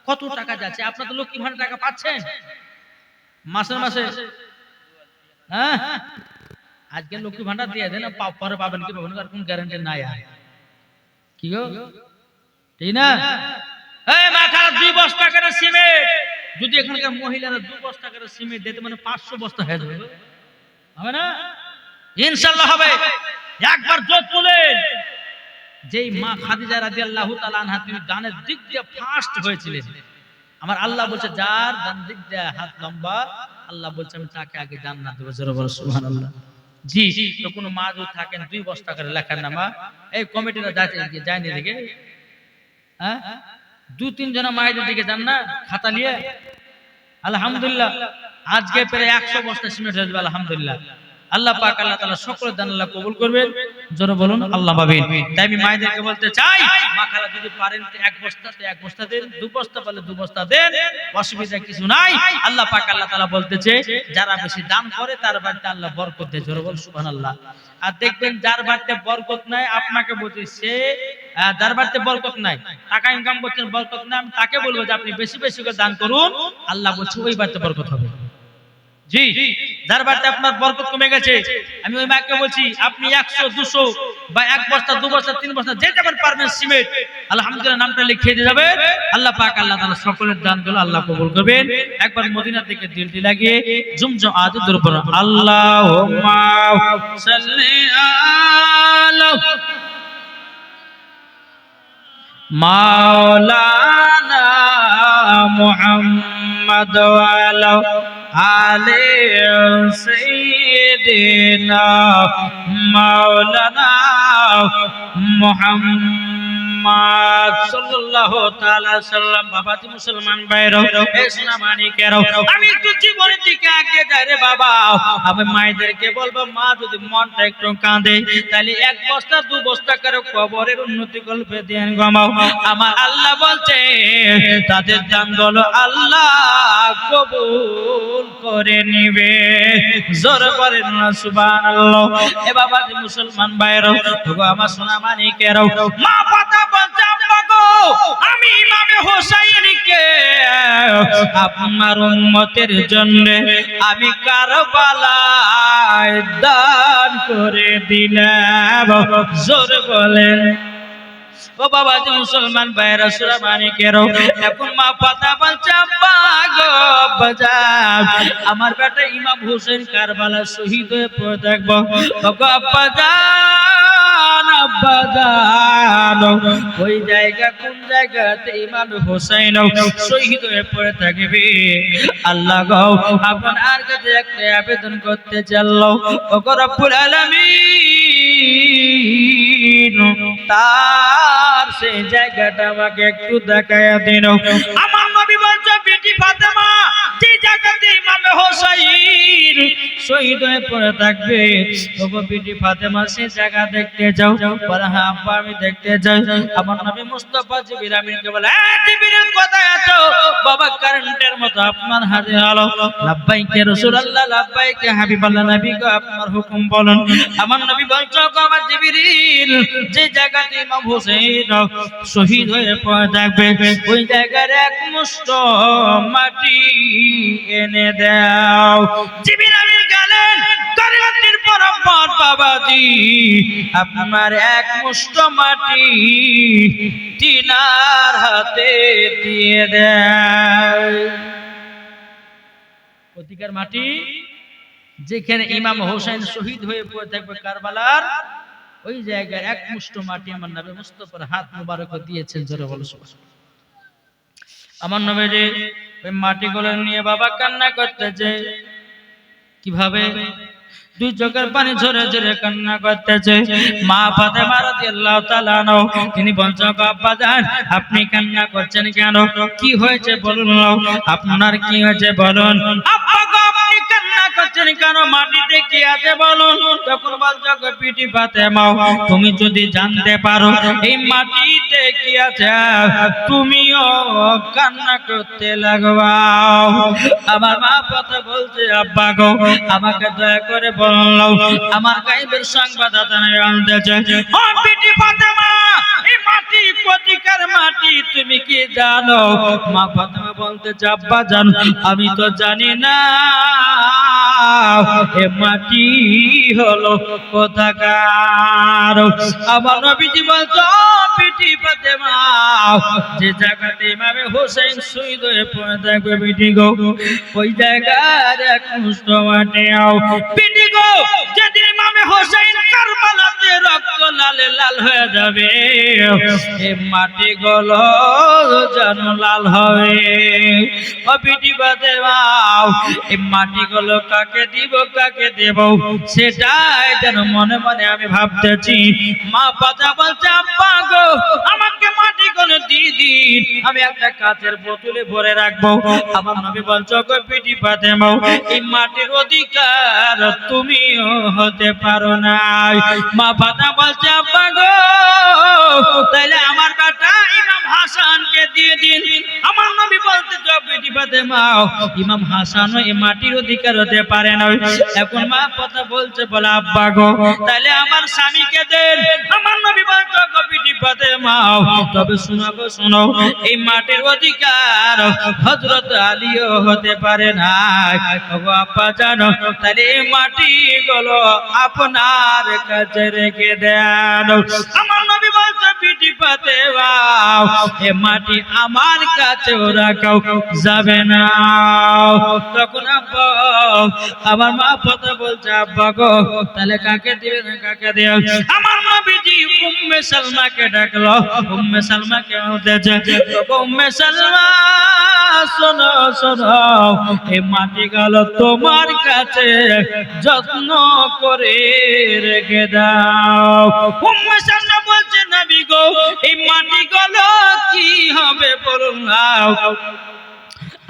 কত টাকা যাচ্ছে আপনারা তো লক্ষ্মী ভান্ডার টাকা পাচ্ছেন মাসে মাসে হ্যাঁ আজকে লক্ষ্মী ভান্ডার দিয়ে দেন পরে পাবেন কি পাবেন আর কোন গ্যারান্টি নাই আর কি গো ঠিক না এই মা খারাপ 2 বস্তা করে সিমেন্ট যদি এখানকার মহিলারা 2 বস্তা করে সিমেন্ট দিতে মানে 500 বস্তা হয়ে যাবে হবে না ইনশাআল্লাহ হবে একবার জোর তুলেন যেই মা খাদিজা রাদিয়াল্লাহু তাআলা আনহা তিনি দানের দিক দিয়ে ফার্স্ট হয়েছিলেন আমার আল্লাহ বলছে যার দান দিক দিয়ে হাত লম্বা আল্লাহ বলছে আমি তাকে আগে জান্নাত দেব জোরে বলো সুবহানাল্লাহ জি তো কোন মা যদি থাকেন 2 বস্তা করে লেখার নামা এই কমিটিরা যায়নি দেখে হ্যাঁ 2-3 জন মায়েদের দিকে যান না খাতা নিয়ে, আলহামদুলিল্লাহ আজকে প্রায় 100 বস্তা সিমেন্ট হয়ে যাবে আলহামদুলিল্লাহ। আল্লাহ পাক আল্লাহ তাআলা সকলের দান আল্লাহ কবুল করবেন, জোরে বলুন আল্লাহ পাবেন। তাই আমি মায়েদেরকে বলতে চাই, মা খালা যদি পারেন তো 1 বস্তাতে 1 বস্তা দেন, 2 বস্তা পারলে 2 বস্তা দেন, অসুবিধা কিছু নাই। আল্লাহ পাক আল্লাহ তাআলা বলতেছে যারা বেশি দান করে তার বাড়িতে আল্লাহ বরকত দেয়, জোরে বল সুবহানাল্লাহ। আর দেখবেন যার বাড়িতে বরকত নাই, আপনাকে বলছি সে যার বাড়িতে বরকত নাই, টাকা ইনকাম করছেন বরকত নাই, আমি তাকে বলবো যে আপনি বেশি বেশি করে দান করুন, আল্লাহ বলছে ওই বাড়িতে বরকত হবে। জি, যার বাড়িতে আপনার বরকত কমে গেছে, আমি ওই মাকে বলছি আপনি 100 200 বা 1 বস্তা 2 বস্তা 3 বস্তা যে যেমন পারবেন সিমেন্ট আলহামদুলিল্লাহ নামটা লিখিয়ে দিয়ে যাবেন। আল্লাহ পাক আল্লাহ তাআলা সকলের দানগুলো আল্লাহ কবুল করবেন। একবার মদিনা থেকে দিলটি লাগিয়ে জুমজুম আদি দরুদ পড়ুন, আল্লাহুম্মা সাল্লি আলা মাওলানা মুহাম্মদ ওয়া আলা আলে সাইয়্যিদিনা মাওলানা মুহাম্মদ সাল্লাল্লাহু তাআলা সাল্লাম। বাবাজি মুসলমান ভাইরা, এই সোনা মানিকেরাও, আমি একটু জীবনের দিকে আগে যাই রে বাবা। আমি মায়েদেরকে বলবো, মা যদি মনটা একটু কাঁদে তাহলে 1 বস্তা 2 বস্তা করে কবরের উন্নতি কল্পে দেন গমাও। আমার আল্লাহ বলছে তাদের দানগুলো আল্লাহ কবুল করে নিবে, জোরে বলেন না সুবহানাল্লাহ। এ বাবাজি মুসলমান ভাইরা, ওগো আমার সোনা মানিকেরাও, মা কথা বলছে আম্মা গো, আমি ইমামে হোসেনকে আপনার উম্মতের জন্য আমি কারবালায় দান করে দিলাম, জোরে বলেন। ও বাবাজি মুসলমান ভাইরা সোনা মানিকেরাও, এখন মা কথা বলছে আব্বা গো আব্বাজান, আমার বেটা ইমাম হোসেন কারবালায় শহীদ হয়ে পড়ে থাকবো। ওগো আব্বাজান আব্বাজান, ওই জায়গা কোন জায়গাতে ইমাম হোসেন শহীদ হয়ে পড়ে থাকবে? আল্লাহ গো আপনার কাছে একটা আবেদন করতে চাইলো, ওগো রব্বুল আলামিন তার সেই জায়গাটা আমাকে একটু দেখায়া দিন। আমার নবী বলছে বিটি ফাতেমা যে জায়গাতে ইমাম হোসেন শহীদ হয়ে পড়ে থাকবে, ওগো বিটি ফাতেমা সেই জায়গা দেখতে যাও। বলে হ্যাঁ আব্বা আমি দেখতে যাই। আমার নবী মুস্তাফা জিবরিল আমিনকে বলে, এ জিবরিল কোথায় আছো? বাবা কারেন্টের মতো আপনার হাজির হলো। লাব্বাইক ইয়া রাসূলুল্লাহ, লাব্বাইক ইয়া হাবিবাল্লাহ, নবী গো আপনার হুকুম বলুন। আমার নবী বলছে গো আমার জিবরিল, যে জায়গাতে ইমাম হোসেন শহীদ হয়ে পড়ে থাকবে ওই জায়গার 1 মুষ্ঠ মাটি এনে দাও। জিবরিল আমিন গেলেন কারেন্টের বরাবর, বাবাজি আপনার 1 মুষ্ঠ মাটি তিনার হাতে দিয়ে দেয়। প্রতিকার মাটি যেখানে ইমাম হোসেন শহীদ হয়ে পড়ে থাকবে কারবালার, ওই জায়গায় 1 মুষ্ঠ মাটি আমার নবী মুস্তাফার হাত মুবারক দিয়েছেন, জোরে বলো সুবহানাল্লাহ। আমার নবী যে ওই মাটিগুলো নিয়ে বাবা কান্না করতেছে, কিভাবে 2 চোখের পানি ঝরে ঝরে কান্না করতেছে। মা ফাতেমা রাদিয়াল্লাহু তাআলা আনহা তিনি বলছেন আব্বা জান আপনি কান্না করছেন কেন? কি হয়েছে বলুন, আপনার কি হয়েছে বলুন। আব্বা গো আপনি কান্না করছেন কেন? মাটিতে কি আছে বলুন। তখন বলছো গো বিটি ফাতেমা তুমি যদি জানতে পারো এই মাটিতে কি আছে তুমিও কান্না করতে লাগবা। আমার মা কথা বলছে আব্বা গো আমাকে দয়া করে বললো, আমার গায়েবের সংবাদ আনতেছে। ও বিটি ফাতেমা এই মাটি কোথিকার মাটি তুমি কি জানো? মা ফাতেমা বলতেছে আব্বা জানো আমি তো জানি না, এ মাটি হলো কোথাকার। আমার নবীজি বলতো বিটি ফাতেমা যে জায়গাতে ইমামে হোসেন শহীদ হয়ে পড়ে থাকবে বিটি গো ওই জায়গার 1 মুষ্ঠ মাটি নাও। বিটি গো যেদিন ইমামে হোসেন কারবালাতে রক্ত লালে লাল হয়ে যাবে এই মাটি গুলো যেন লাল হবে। ও বিটি ফাতেমা এই মাটি গুলো কাকে দিব কাকে দেব সেটাই যেন মনে মনে আমি ভাবতেছি। মা পাতা বলছে আব্বা গো আমাকে মাটি গুলো দিয়ে দিন আমি একটা কাচের বোতলে ভরে রাখবো। আমার নবী বলছে গো বিটি ফাতেমা, এই মাটির অধিকার তুমিও হতে পারো না। মা ফাতেমা বলছে আব্বা গো, তাইলে আমার বেটা ইমাম হাসানকে দিয়ে দিন। আমার নবী বলতে গো বিটি ফাতেমা, ইমাম হাসানও এই মাটির অধিকার হতে পারে না। এখন মা কথা বলছে বলে আব্বা গো, তাইলে আমার স্বামীকে দেন। আমার নবী বলতে গো বিটি ফাতেমা, তবে শোনো গো শোনো, এই মাটির অধিকার হযরত আলীও হতে পারে না। ওগো আব্বা জানো, তাহলে এই মাটি গুলো আপনার কাছে রেখে দেন। আমার নবী বলছে বিটি ফাতেমা, এই মাটি আমার কাছে রাখা যাবে না। তখন আব্বা, আমার মা কথা বলছে আব্বা গো, তাহলে কাকে দিবেন, কাকে দিও? আমার নবীজি উম্মে সালমাকে ডাকলো। উম্মে সালমাকে বলতেছে উম্মে সালমা, শোনো শোনো, এই মাটি গেল তোমার কাছে যত্ন করে রেখে দাও। উম্মে সালমা বলছে নবী গো, এই মাটি গুলো কি হবে বলুন না।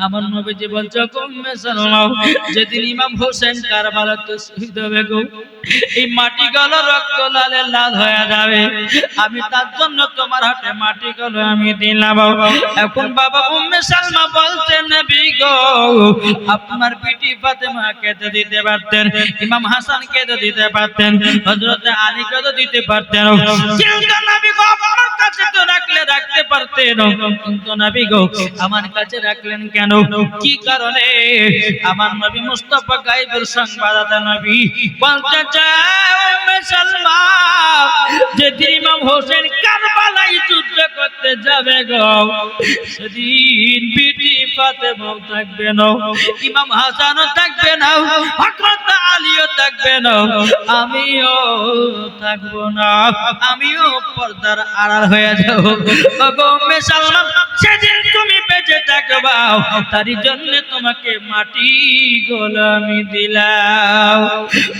আমার নবীজি বলছে উম্মে সালমা, যেদিন ইমাম হোসেন কারবালাতে শহীদ হবে গো, এই মাটি গুলো রক্ত লালে লাল হয়ে যাবে, আমি তার জন্য তোমার হাতে মাটি গুলো আমি দিলাম। এখন বাবা উম্মে সালমা বলছে নবী গো, আপনার বিটি ফাতেমাকে তো দিতে পারতেন, ইমাম হাসানকে তো দিতে পারতেন, হযরত আলীকে তো দিতে পারতেন, কিন্তু নবী গো আমার কাছে তো রাখতে পারতেন, কিন্তু নবী গো আমার কাছে রাখলেন কেন? কি কারণে? আমার নবী মুস্তাফা গায়েবের সংবাদদাতা নবী বলতে চায় উম্মে সালমা, যেদিন ইমাম হোসেন কারবালায় যুদ্ধ করতে যাবে গো, সেদিন বিটি ফাতেমাও থাকবে না, ইমাম হাসানও থাকবে না, হযরত আলীও থাকবে না, আমিও থাকবো না, আমিও পর্দার আড়াল হয়ে যাব। ওগো উম্মে সালমা, সেদিন তুমি বেঁচে থাকবা, তারই জন্য তোমাকে মাটি গুলো আমি দিলাম।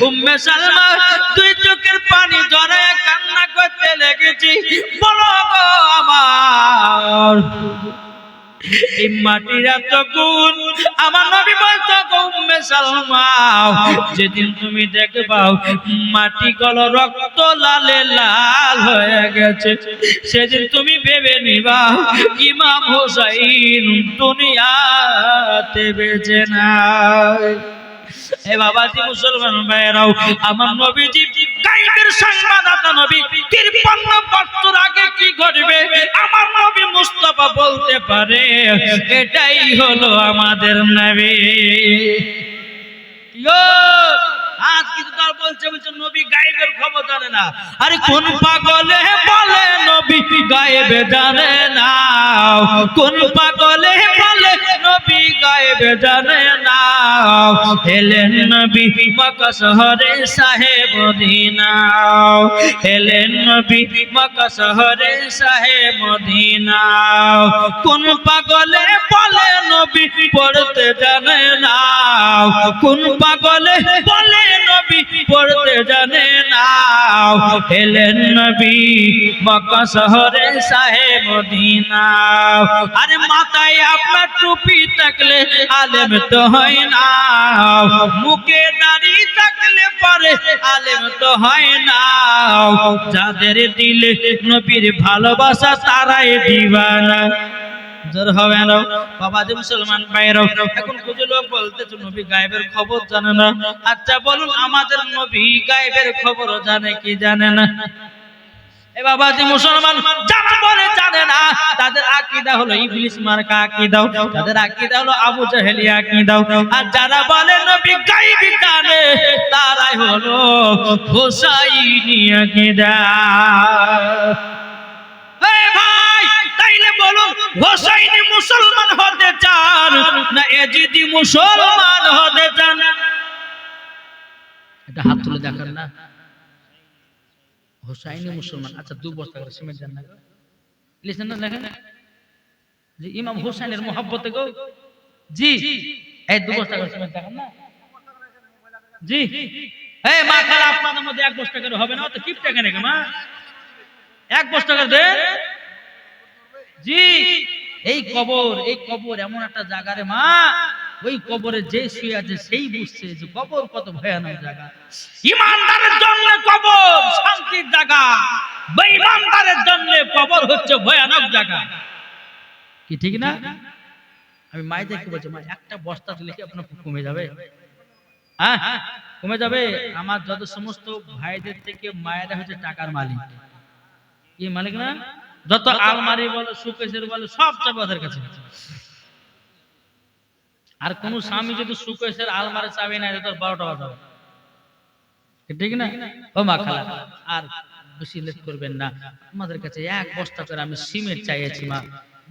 উম্মে সালমা দুই চোখের পানি ঝরায় কান্না করতে লেগেছি। বলো গো আমার এই মাটির এত গুণ। আমার নবী বলতো উম্মে সালমা, যেদিন তুমি দেখবা মাটি গুলো রক্ত লালে লাল হয়ে গেছে, সেদিন তুমি ভেবে নিবা ইমাম হোসেন দুনিয়াতে বেঁচে নাই। এ বাবাজি মুসলমান ভাইরাও, আমার নবীজি গায়বের সংবাদদাতা নবী, 53 বছর আগে কি ঘটবে আমার নবী মুস্তাফা বলতে পারে। এটাই হলো আমাদের নবী। আজ কিন্তু তার বলছে নবী গায়েবের খবর জানে না। আরে কোন পাগলে বলে নবী গায়েবে জানে না? কোন পাগলে বলে নবী গায়েবে জানে না? এলেন নবী মক্কা শহরে সাহেব মদিনা, এলেন নবী মক্কা শহরে সাহেব মদিনা। কোন পাগলে বলে নবী পড়তে জানে না? কোন পাগলে বলে নবী পড়তে জানে না? এলেন নবী মক্কা শহরে সাহেব মদিনা। আরে মাথায় আপনার টুপি থাকলে আলেম তো হয় না, মুখে দাড়ি থাকলে পরে আলেম তো হয় না। যাদের দিলে নবীর ভালোবাসা তারাই দিওয়ানা। জোর হবে না বাবাজি মুসলমান ভাইরাও। এখন কিছু লোক বলতেছে নবী গায়েবের খবর জানে না। আচ্ছা বলুন, আমাদের নবী গায়েবের খবর জানে কি জানে না? এ বাবাজি মুসলমান, যারা বলে জানে না তাদের আকীদা হলো ইবলিস মার্কা আকীদা, তাদের আকীদা হলো আবু জাহেলি আকীদা। আর যারা বলে নবী গায়েব জানে তারাই হলো হুসাইনি আকীদা। এই ভাই, তাইলে বলুন হুসাইনি মুসলমান হতে চান না এজিদি মুসলমান হতে চান? এটা হাত তুলে দেখান না। হুসাইনি মুসলমান, আচ্ছা 2 বস্তা করে সিমেন্ট দেন না, লিখেন না, দেখেন যে ইমাম হুসাইনের মহব্বতে গো। জি, এই 2 বস্তা করে সিমেন্ট দেখান না। জি, এই মা খালা আপনাদের মধ্যে 1 বস্তা করে হবে না, তো কিপটা কেন মা? 1 বস্তা করে দেন। জি, এই কবর এমন একটা জায়গা রে মা, ওই কবরে যে শুয়ে আছে সেই বুঝছে যে কবর কত ভয়ানক জায়গা। ইমানদারের জন্য কবর শান্তির জায়গা, বেঈমানদারের জন্য কবর হচ্ছে ভয়ানক জায়গা। কি ঠিক না? আমি মায়েদেরকে বলছি, মা একটা বস্তা দিলে কি আপনার কমে যাবে? হ্যাঁ, কমে যাবে। আমার যত সমস্ত ভাইদের থেকে মায়েরা হচ্ছে টাকার মালিক। কি মালিক না? যত আলমারি বলো, সুকেশের বলো, সব চাবে ওদের কাছে। আর কোন স্বামী যদি সুকেশের আলমারি চাবি না, তোর 12টা বাজাবে। ঠিক না? ও মা খালা, আর বেশি লেট করবেন না, আমাদের কাছে এক বস্তা করে আমি সিমেন্ট চাইছি মা,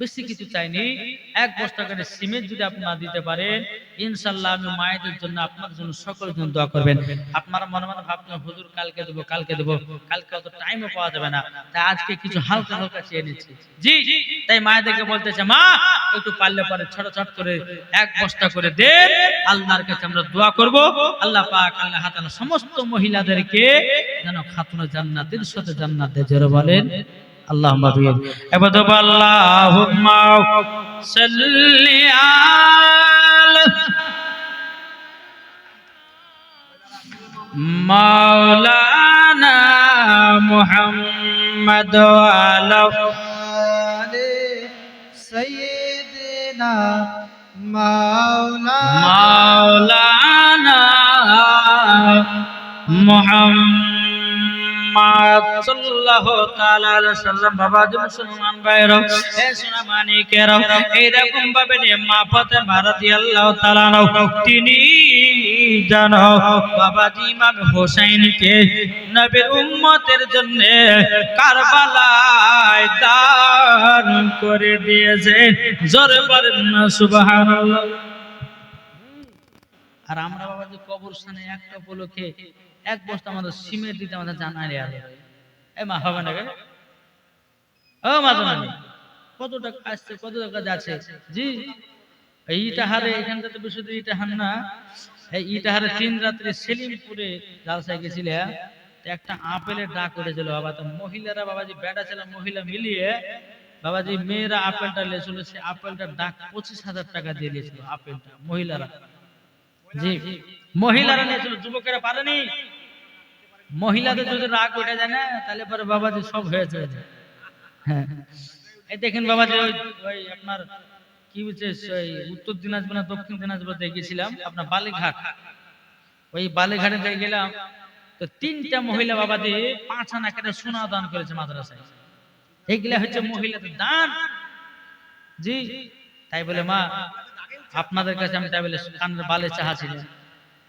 বেশি কিছু চাইনি, এক বস্তা করে সিমেন্ট যদি আপনি না দিতে পারেন, ইনশাআল্লাহ আমি মায়েদের জন্য, আপনার জন্য, সকলের জন্য দোয়া করবেন। আপনারা মনে মনে ভাবছেন হুজুর কালকে দেবো, কালকে দেবো, কালকে অত টাইমও পাওয়া যাবে না, তাই আজকে কিছু হালকা হালকা চেয়ে নিচ্ছি। জি, তাই মায়েদেরকে বলতেছে, মা একটু পারলে পরে ছোট ছোট করে এক বস্তা করে দেন, আল্লাহর কাছে আমরা দোয়া করব, আল্লাহ পাক আল্লাহ তাআলা সমস্ত মহিলাদেরকে যেন খাতুনে জান্নাতের সাথে জান্নাত দেয়। যারা বলেন আল্লাহুম্মা আমিন। এবার তো আল্লাহুম্মা সাল্লি আলা মাওলানা মুহাম্মদ ওয়া আলা
আলে সাইয়্যিদিনা
মাওলানা মুহাম্মদ সাল্লাল্লাহু তাআলা আলাইহি সাল্লাম। বাবা জি মুসলমান ভাইরা, হে সোনা মানিকেরা, এইরকম ভাবে মা ফাতেমা রাদিয়াল্লাহু তাআলা তিনি জানো বাবাজি ইমাম হোসেনকে নবীর উম্মতের জন্য কারবালায় দান করে দিয়েছে। জোরে বলেন না সুবহানাল্লাহ। আর আমরা বাবাজি কবরস্থানে একটা উপলক্ষে এক বস্তা আমাদের সিমেন্ট দিতে আমাদের জানাই আর এ মা হবে না, ও মা জানানি কত টাকা আসছে, কত টাকা যাচ্ছে। জি, এই ইটাহারে, এখান থেকে বেশি দূর ইটাহার না, এই ইটাহারে 3 রাত্রি সেলিমপুরে জালসায় গেছিল, একটা আপেলের ডাক উঠেছিল বাবা। তো মহিলারা বাবাজি, বেটা ছেলে মহিলা মিলিয়ে বাবাজি, মেয়েরা আপেলটা লেছিল, সে আপেলটার ডাক 25,000 টাকা দিয়ে দিয়েছিল আপেলটা মহিলারা। জি, মহিলারা নিয়েছিল, যুবকেরা পারেনি। মহিলাদের যদি রাগ উঠে যায় না, তাহলে পরে বাবাজি সব হয়ে যায়। হ্যাঁ, এই দেখেন বাবাজি, ওই আপনার কি বলছে, উত্তর দিনাজপুর না দক্ষিণ দিনাজপুর গেছিলাম, আপনার বালিঘাট। ওই বালিঘাটে গেলাম, তো 3টা মহিলা বাবাজি 5 আনা কেটে সোনা দান করেছে মাদ্রাসায়। এইগুলা হচ্ছে মহিলাদের দান। জি, তাই বলে মা আপনাদের কাছে আমি তাই বলে কানের বালে চাহাছিলাম,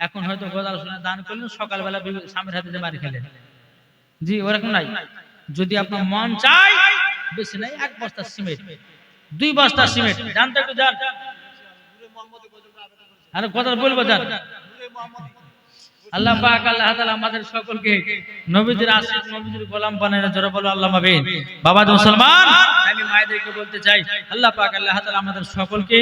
এখন হয়তো গোদাল শুনে দান করলেন, সকালবেলা স্বামীর হাতে মারি খেলেন। জি, ওরকম নাই। যদি আপনার মন চায়, বেশি নাই, 1 বস্তা সিমেন্ট, 2 বস্তা সিমেন্ট, জানতে একটু যান, আরে কথা বলবো যান। আল্লাহ পাক আল্লাহ তাআলা আমাদের সকলকে নবীদের আশিক, নবীদের গোলাম বানায়। জোরে বলো আল্লাহুম্মা আমিন। বাবা মুসলমান, আমি মায়েদেরকে বলতে চাই, আল্লাহ পাক আল্লাহ তাআলা আমাদের সকলকে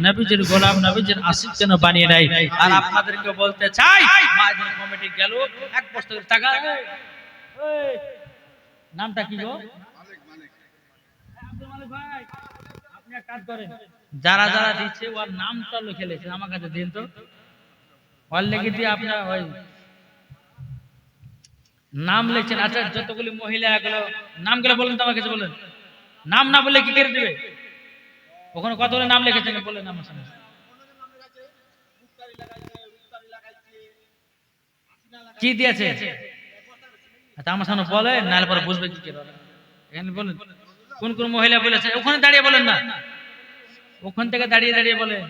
নবীদের গোলাম, নবীদের আশিক যেন বানিয়ে দেয়। আর আপনাদেরকে বলতে চাই, মায়েদের কমিটি গেল 1 বস্তা টাকা। এই নামটা কি গো? আব্দুল মালিক ভাই, আপনি এক কাজ করেন, যারা যারা দিচ্ছে ওর নামটা লিখে লেখেন আমার কাছে দিন তো। অলরেডি দিয়ে আপনার ওই নাম লিখছেন। আচ্ছা, যতগুলি মহিলা গুলো নামগুলো বলেন তো আমার কাছে, বলেন। নাম না বলে কি করে দিবে? ওখানে কতগুলো নাম লিখেছেন বলেন আমার সামনে। কি দিয়েছে আচ্ছা আমার সামনে বলেন, নাহলে পরে বুঝবে কি করে। এখানে বলেন কোন কোন মহিলা বলেছে, ওখানে দাঁড়িয়ে বলেন না, ওখান থেকে দাঁড়িয়ে দাঁড়িয়ে বলেন।